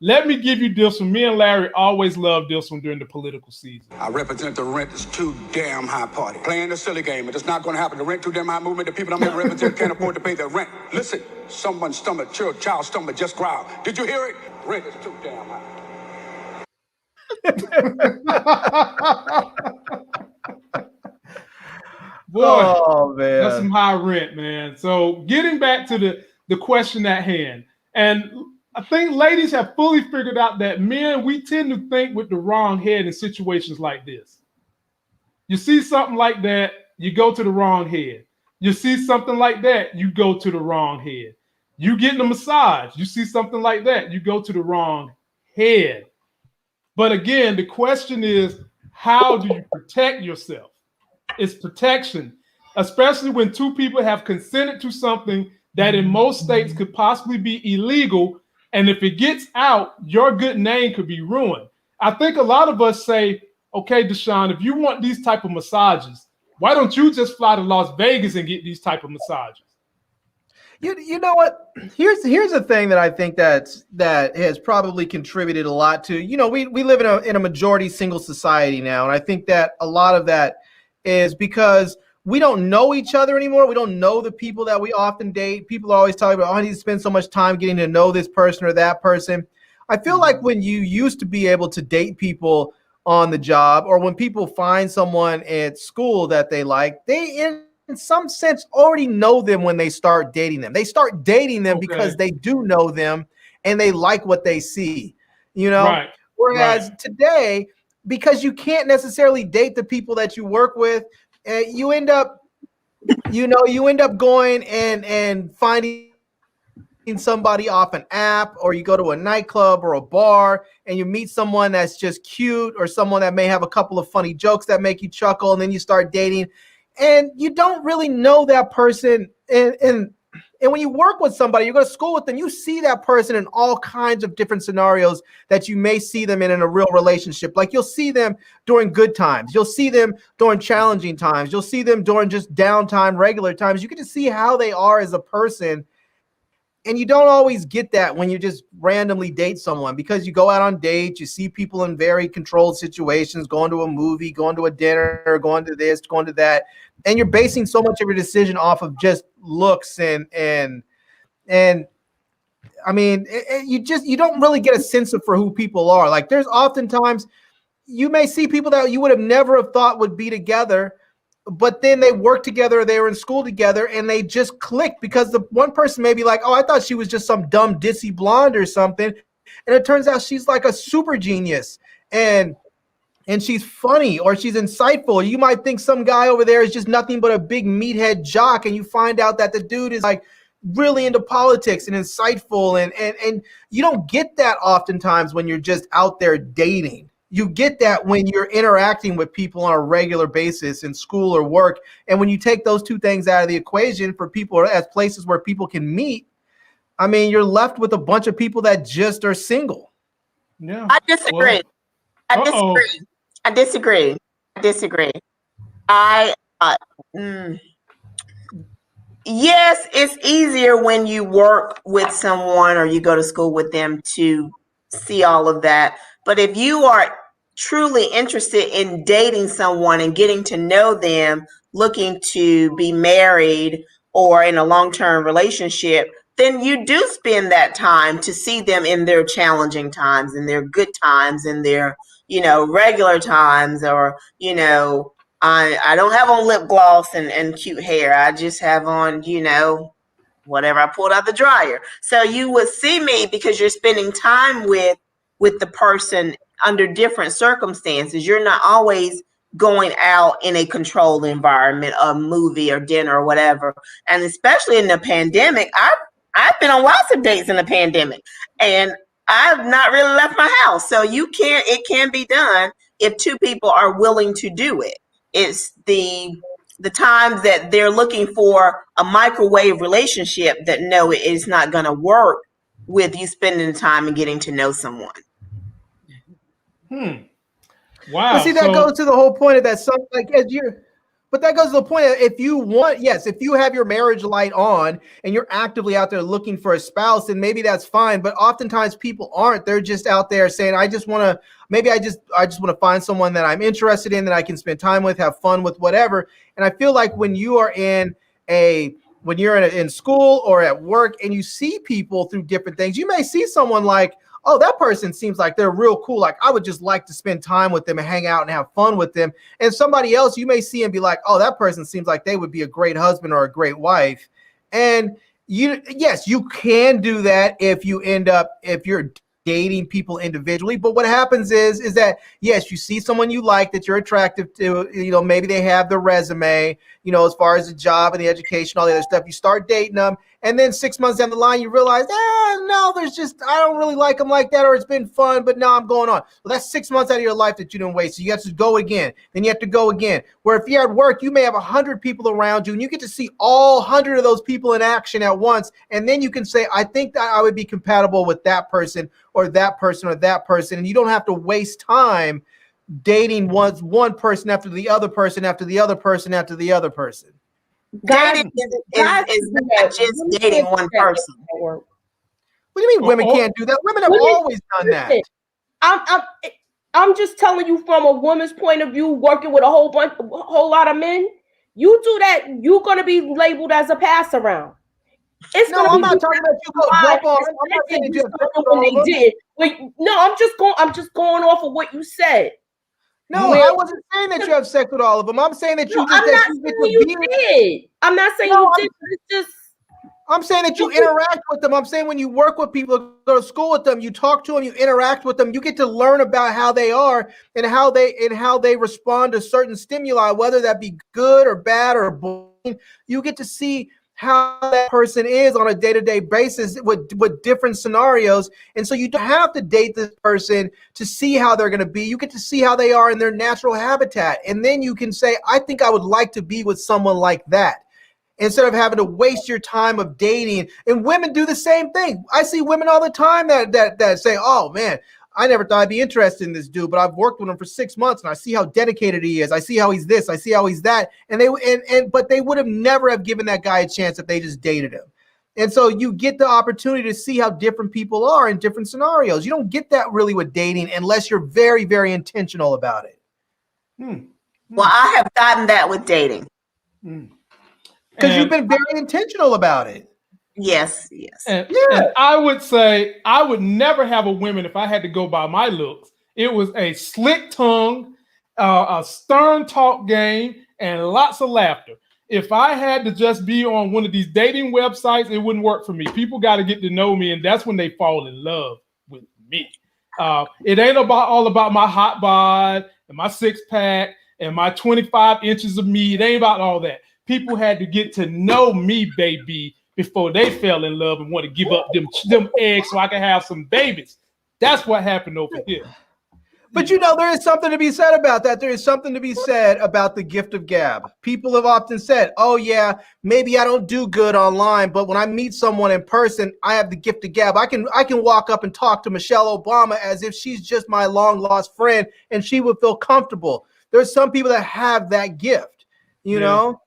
Let me give you this one. Me and Larry always loved this one during the political season. I represent the rent is too damn high party. Playing the silly game, but it's not going to happen. The rent too damn high movement. The people I'm here to represent can't afford to pay their rent. Listen, someone's stomach, child's stomach just growled. Did you hear it? Rent is too damn high. Boy, oh man, that's some high rent, man. So getting back to the question at hand, and I think ladies have fully figured out that men, we tend to think with the wrong head in situations like this. You see something like that, you go to the wrong head. You see something like that, you go to the wrong head. You getting a massage, you see something like that, you go to the wrong head. But again, the question is, how do you protect yourself? It's protection, especially when two people have consented to something that in most states could possibly be illegal. And if it gets out, your good name could be ruined. I think a lot of us say, okay, Deshaun, if you want these type of massages, why don't you just fly to Las Vegas and get these type of massages? You know what? Here's a thing that I think that has probably contributed a lot to, you know, we live in a majority single society now. And I think that a lot of that is because we don't know each other anymore. We don't know the people that we often date. People are always talking about, oh, I need to spend so much time getting to know this person or that person. I feel like when you used to be able to date people on the job, or when people find someone at school that they like, they in some sense already know them when they start dating them. They start dating them because they do know them and they like what they see, you know? Right. Whereas today, because you can't necessarily date the people that you work with, you end up you end up going and finding somebody off an app, or you go to a nightclub or a bar and you meet someone that's just cute, or someone that may have a couple of funny jokes that make you chuckle, and then you start dating and you don't really know that person. And when you work with somebody, you go to school with them, you see that person in all kinds of different scenarios that you may see them in a real relationship. Like you'll see them during good times. You'll see them during challenging times. You'll see them during just downtime, regular times. You get to see how they are as a person. And you don't always get that when you just randomly date someone, because you go out on dates, you see people in very controlled situations, going to a movie, going to a dinner, going to this, going to that. And you're basing so much of your decision off of just looks and I mean, you don't really get a sense of for who people are. Like there's oftentimes you may see people that you would have never have thought would be together, but then they work together, they were in school together, and they just clicked because the one person may be like, oh, I thought she was just some dumb dissy blonde or something. And it turns out she's like a super genius and she's funny, or she's insightful. You might think some guy over there is just nothing but a big meathead jock, and you find out that the dude is like really into politics and insightful. And you don't get that oftentimes when you're just out there dating. You get that when you're interacting with people on a regular basis in school or work. And when you take those two things out of the equation for people as places where people can meet, I mean, you're left with a bunch of people that just are single. Yeah. I disagree. Well, I disagree. Yes, it's easier when you work with someone or you go to school with them to see all of that. But if you are truly interested in dating someone and getting to know them, looking to be married or in a long-term relationship, then you do spend that time to see them in their challenging times, in their good times, in their, regular times, or, I don't have on lip gloss and cute hair. I just have on, whatever I pulled out the dryer. So you would see me because you're spending time with the person under different circumstances. You're not always going out in a controlled environment, a movie or dinner or whatever. And especially in the pandemic, I've been on lots of dates in the pandemic, and I've not really left my house. So it can be done if two people are willing to do it. It's the times that they're looking for a microwave relationship that no, it is not going to work with you spending time and getting to know someone. Wow. But see, that goes to the whole point of that. But that goes to the point of if you have your marriage light on and you're actively out there looking for a spouse, then maybe that's fine. But oftentimes people aren't. They're just out there saying, I just want to find someone that I'm interested in, that I can spend time with, have fun with, whatever. And I feel like when you are in school or at work and you see people through different things, you may see someone like, oh, that person seems like they're real cool. Like I would just like to spend time with them and hang out and have fun with them. And somebody else you may see and be like, oh, that person seems like they would be a great husband or a great wife. And you can do that if you're dating people individually. But what happens is that, yes, you see someone you like that you're attractive to, maybe they have the resume, as far as the job and the education, all the other stuff. You start dating them. And then 6 months down the line, you realize, no, I don't really like them like that, or it's been fun, but now I'm going on. Well, that's 6 months out of your life that you didn't waste. So you have to go again. Then you have to go again. Where if you're at work, you may have 100 people around you, and you get to see all 100 of those people in action at once. And then you can say, I think that I would be compatible with that person or that person or that person. And you don't have to waste time dating one person after the other person after the other person after the other person. Dating is not just dating one person. What do you mean women can't do that? Women have always done that. I'm just telling you from a woman's point of view, working with a whole lot of men. You do that, you're gonna be labeled as a pass around. I'm not talking about you go jump on. I'm not saying that you I'm just going off of what you said. No, I wasn't saying that you have sex with all of them. I'm saying that you did. I'm not saying you did. It's just. I'm saying that you interact with them. I'm saying when you work with people, go to school with them, you talk to them, you interact with them, you get to learn about how they are and how they respond to certain stimuli, whether that be good or bad or You get to see how that person is on a day-to-day basis with different scenarios. And so you don't have to date this person to see how they're going to be. You get to see how they are in their natural habitat. And then you can say, I think I would like to be with someone like that, instead of having to waste your time of dating. And women do the same thing. I see women all the time that say, oh man, I never thought I'd be interested in this dude, but I've worked with him for 6 months and I see how dedicated he is. I see how he's this, I see how he's that. But they would have never have given that guy a chance if they just dated him. And so you get the opportunity to see how different people are in different scenarios. You don't get that really with dating unless you're very, very intentional about it. Well, I have gotten that with dating. Because you've been very intentional about it. Yes. And I would say I would never have a woman if I had to go by my looks. It was a slick tongue, a stern talk game, and lots of laughter. If I had to just be on one of these dating websites, it wouldn't work for me. People got to get to know me, and that's when they fall in love with me. It ain't all about my hot bod and my six-pack and my 25 inches of meat. It ain't about all that. People had to get to know me, baby, before they fell in love and want to give up them eggs so I can have some babies. That's what happened over here. But there is something to be said about that. There is something to be said about the gift of gab. People have often said, oh yeah, maybe I don't do good online, but when I meet someone in person, I have the gift of gab. I can walk up and talk to Michelle Obama as if she's just my long lost friend and she would feel comfortable. There's some people that have that gift, you know?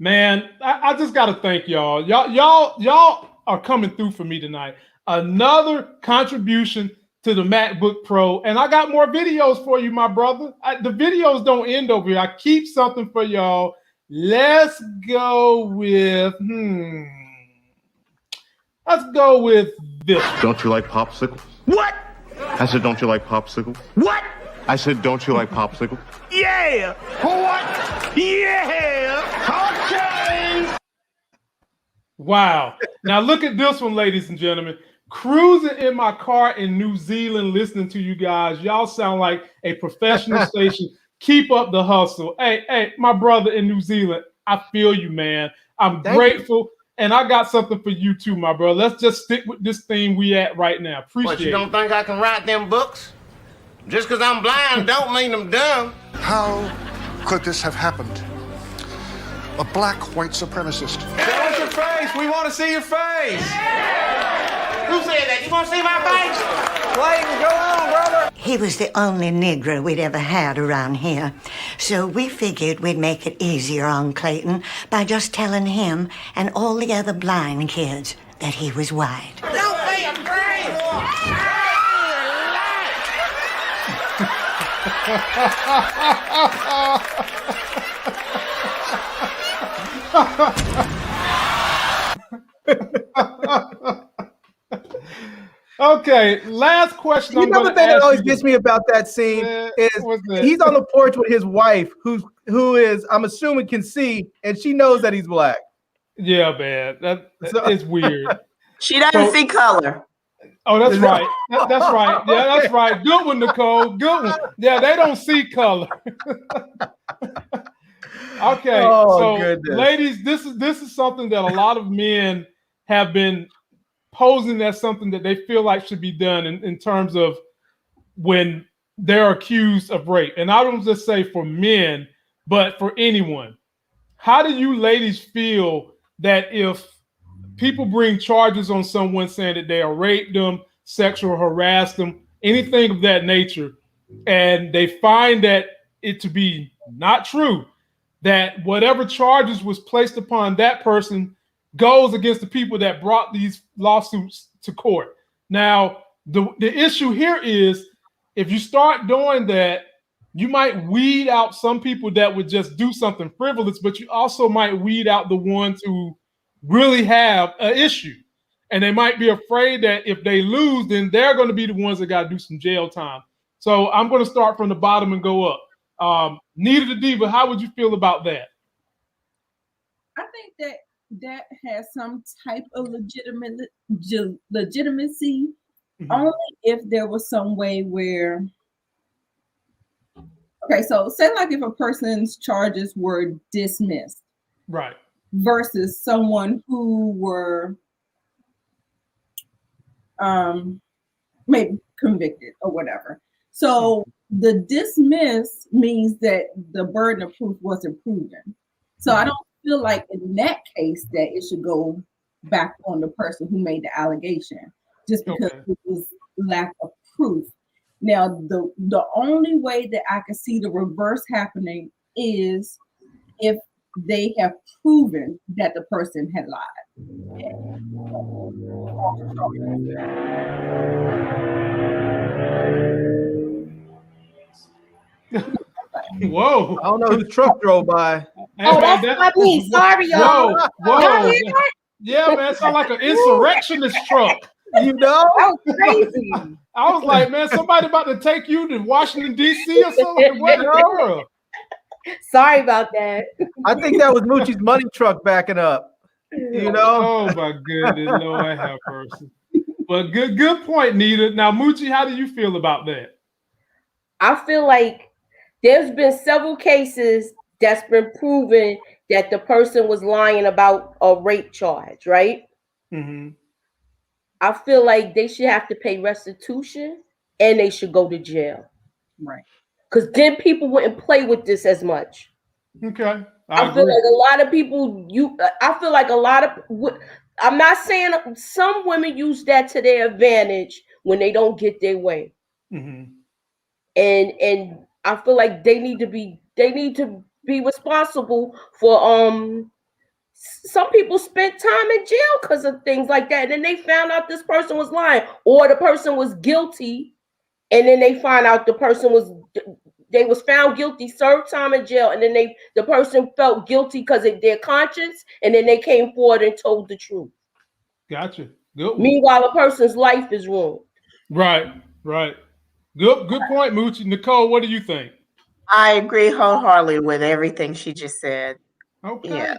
Man, I just got to thank y'all. Y'all are coming through for me tonight. Another contribution to the MacBook Pro. And I got more videos for you, my brother. The videos don't end over here. I keep something for y'all. Let's go with, let's go with this. Don't you like popsicles? What? I said, don't you like popsicles? What? I said, don't you like popsicles? Yeah. What? Yeah. Okay. Wow. Now look at this one, ladies and gentlemen. Cruising in my car in New Zealand, listening to you guys. Y'all sound like a professional station. Keep up the hustle. Hey, my brother in New Zealand, I feel you, man. I'm grateful. And I got something for you too, my brother. Let's just stick with this theme we at right now. Appreciate it. But you don't think I can write them books? Just because I'm blind don't mean I'm dumb. How could this have happened? A black white supremacist. Show us your face. We want to see your face. Who said that? You want to see my face? Clayton, go on, brother. He was the only Negro we'd ever had around here. So we figured we'd make it easier on Clayton by just telling him and all the other blind kids that he was white. Don't be afraid. Okay, last question. You know the thing that always gets me about that scene is he's on the porch with his wife, who is, I'm assuming, can see, and she knows that he's black. Yeah, man, that is weird. She doesn't see color. Oh, that's right. That's right. Yeah, that's right. Good one, Nicole. Good one. Yeah, they don't see color. Okay, goodness. Ladies, this is something that a lot of men have been posing as something that they feel like should be done in terms of when they're accused of rape. And I don't just say for men, but for anyone. How do you ladies feel that if people bring charges on someone saying that they raped them, sexual harassed them, anything of that nature, and they find that it to be not true, that whatever charges was placed upon that person goes against the people that brought these lawsuits to court? Now, the issue here is if you start doing that, you might weed out some people that would just do something frivolous, but you also might weed out the ones who really have an issue. And they might be afraid that if they lose, then they're going to be the ones that got to do some jail time. So I'm going to start from the bottom and go up. Nita the Diva, how would you feel about that? I think that has some type of legitimacy only if there was some way where, okay, so say like if a person's charges were dismissed. Right. versus someone who were maybe convicted or whatever. So the dismiss means that the burden of proof wasn't proven. So I don't feel like in that case that it should go back on the person who made the allegation just because it was lack of proof. Now, the only way that I can see the reverse happening is if they have proven that the person had lied. Whoa. I don't know whose truck drove by. Oh, that's not me. Sorry, y'all. Whoa. Y'all hear that? Yeah, man, it sounds like an insurrectionist truck. You know? That was crazy. I was like, man, somebody about to take you to Washington, D.C. or something. What in the world? Sorry about that. I think that was Moochie's money truck backing up. You know? Oh my goodness, Lord have mercy. But good point, Nita. Now, Moochie, how do you feel about that? I feel like there's been several cases that's been proven that the person was lying about a rape charge, right? Mm-hmm. I feel like they should have to pay restitution and they should go to jail. Right. Because then people wouldn't play with this as much. Okay. I feel like a lot of people, I'm not saying some women use that to their advantage when they don't get their way. Mm-hmm. And I feel like they need to be responsible for some people spent time in jail because of things like that. And then they found out this person was lying, or the person was guilty, and then they find out the person was found guilty, served time in jail, and then the person felt guilty because of their conscience, and then they came forward and told the truth. Gotcha. Good one. Meanwhile, a person's life is ruined. Right. Good point, Moochie. Nicole, what do you think? I agree wholeheartedly with everything she just said. Okay. Yeah.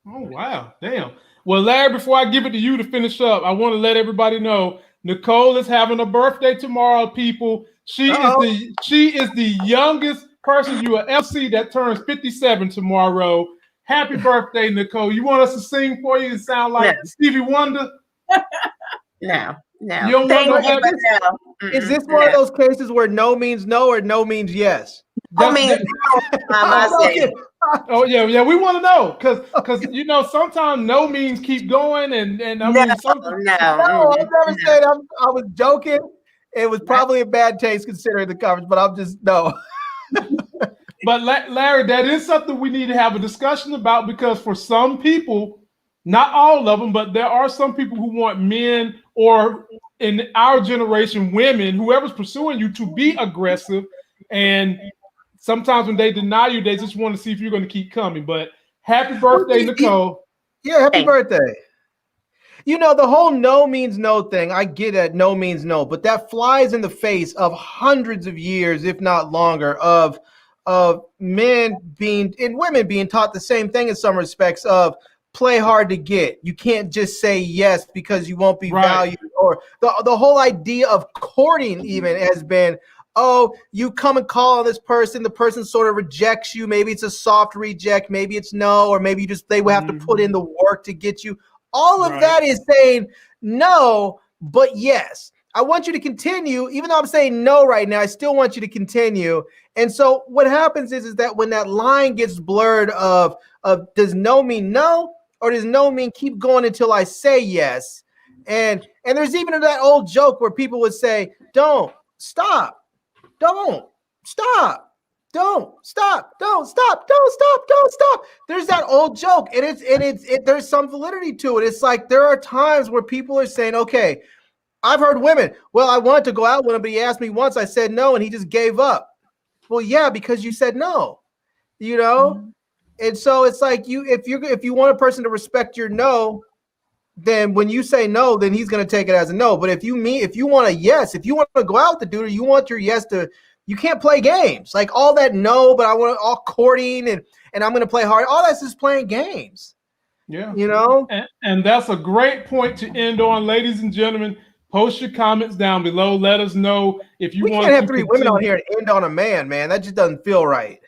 Oh, wow. Damn. Well, Larry, before I give it to you to finish up, I want to let everybody know Nicole is having a birthday tomorrow, people. She is the youngest person you will ever see that turns 57 tomorrow. Happy birthday, Nicole. You want us to sing for you and sound like Stevie Wonder? No. You don't want no Is this one of those cases where no means no or no means yes? I mean, oh yeah, we want to know because sometimes no means keep going, and I mean sometimes No, I'm never saying I was joking. It was probably a bad taste considering the coverage, but I'm just no. But Larry, that is something we need to have a discussion about because for some people, not all of them, but there are some people who want men or in our generation, women, whoever's pursuing you to be aggressive. And sometimes when they deny you, they just want to see if you're going to keep coming. But happy birthday, Nicole. Yeah, happy birthday. You know, the whole no means no thing, I get it, no means no, but that flies in the face of hundreds of years, if not longer, of men being and women being taught the same thing in some respects of play hard to get. You can't just say yes because you won't be valued. Or the whole idea of courting even has been, oh, you come and call on this person, the person sort of rejects you. Maybe it's a soft reject, maybe it's no, or maybe they will have to put in the work to get you. All of that is saying no, but yes. I want you to continue. Even though I'm saying no right now, I still want you to continue. And so what happens is that when that line gets blurred of does no mean no, or does no mean keep going until I say yes? And there's even that old joke where people would say, don't stop, don't stop. Don't stop, don't stop, don't stop, don't stop. There's that old joke, and there's some validity to it. It's like there are times where people are saying, okay, I've heard women, well, I wanted to go out with him, but he asked me once, I said no, and he just gave up. Well, yeah, because you said no, you know? And so it's like if you want a person to respect your no, then when you say no, then he's going to take it as a no. But if you want a yes, if you want to go out with the dude, or you want your yes to, you can't play games like all that. No, but I want all courting and I'm going to play hard. All that's just playing games. Yeah, you know, and that's a great point to end on, ladies and gentlemen. Post your comments down below. Let us know if you want. We can't have three women on here and end on a man. That just doesn't feel right.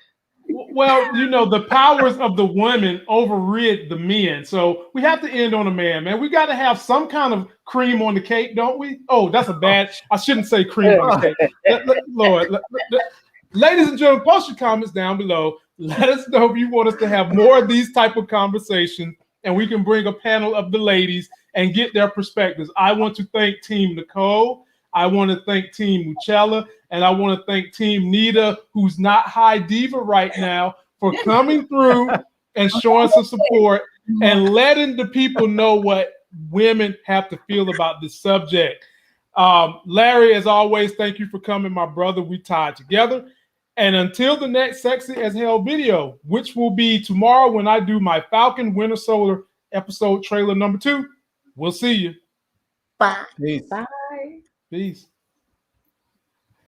Well, you know, the powers of the women overrid the men. So we have to end on a man, man. We got to have some kind of cream on the cake, don't we? Oh, that's a bad, I shouldn't say cream on the cake. Lord, ladies and gentlemen, post your comments down below. Let us know if you want us to have more of these type of conversations, and we can bring a panel of the ladies and get their perspectives. I want to thank Team Nicole. I want to thank Team Muchella, and I want to thank Team Nita, who's not high diva right now, for coming through and showing some support and letting the people know what women have to feel about this subject. Larry, as always, thank you for coming, my brother. We tied together. And until the next Sexy as Hell video, which will be tomorrow when I do my Falcon Winter Soldier episode trailer number 2, we'll see you. Bye. Peace. Bye. Peace.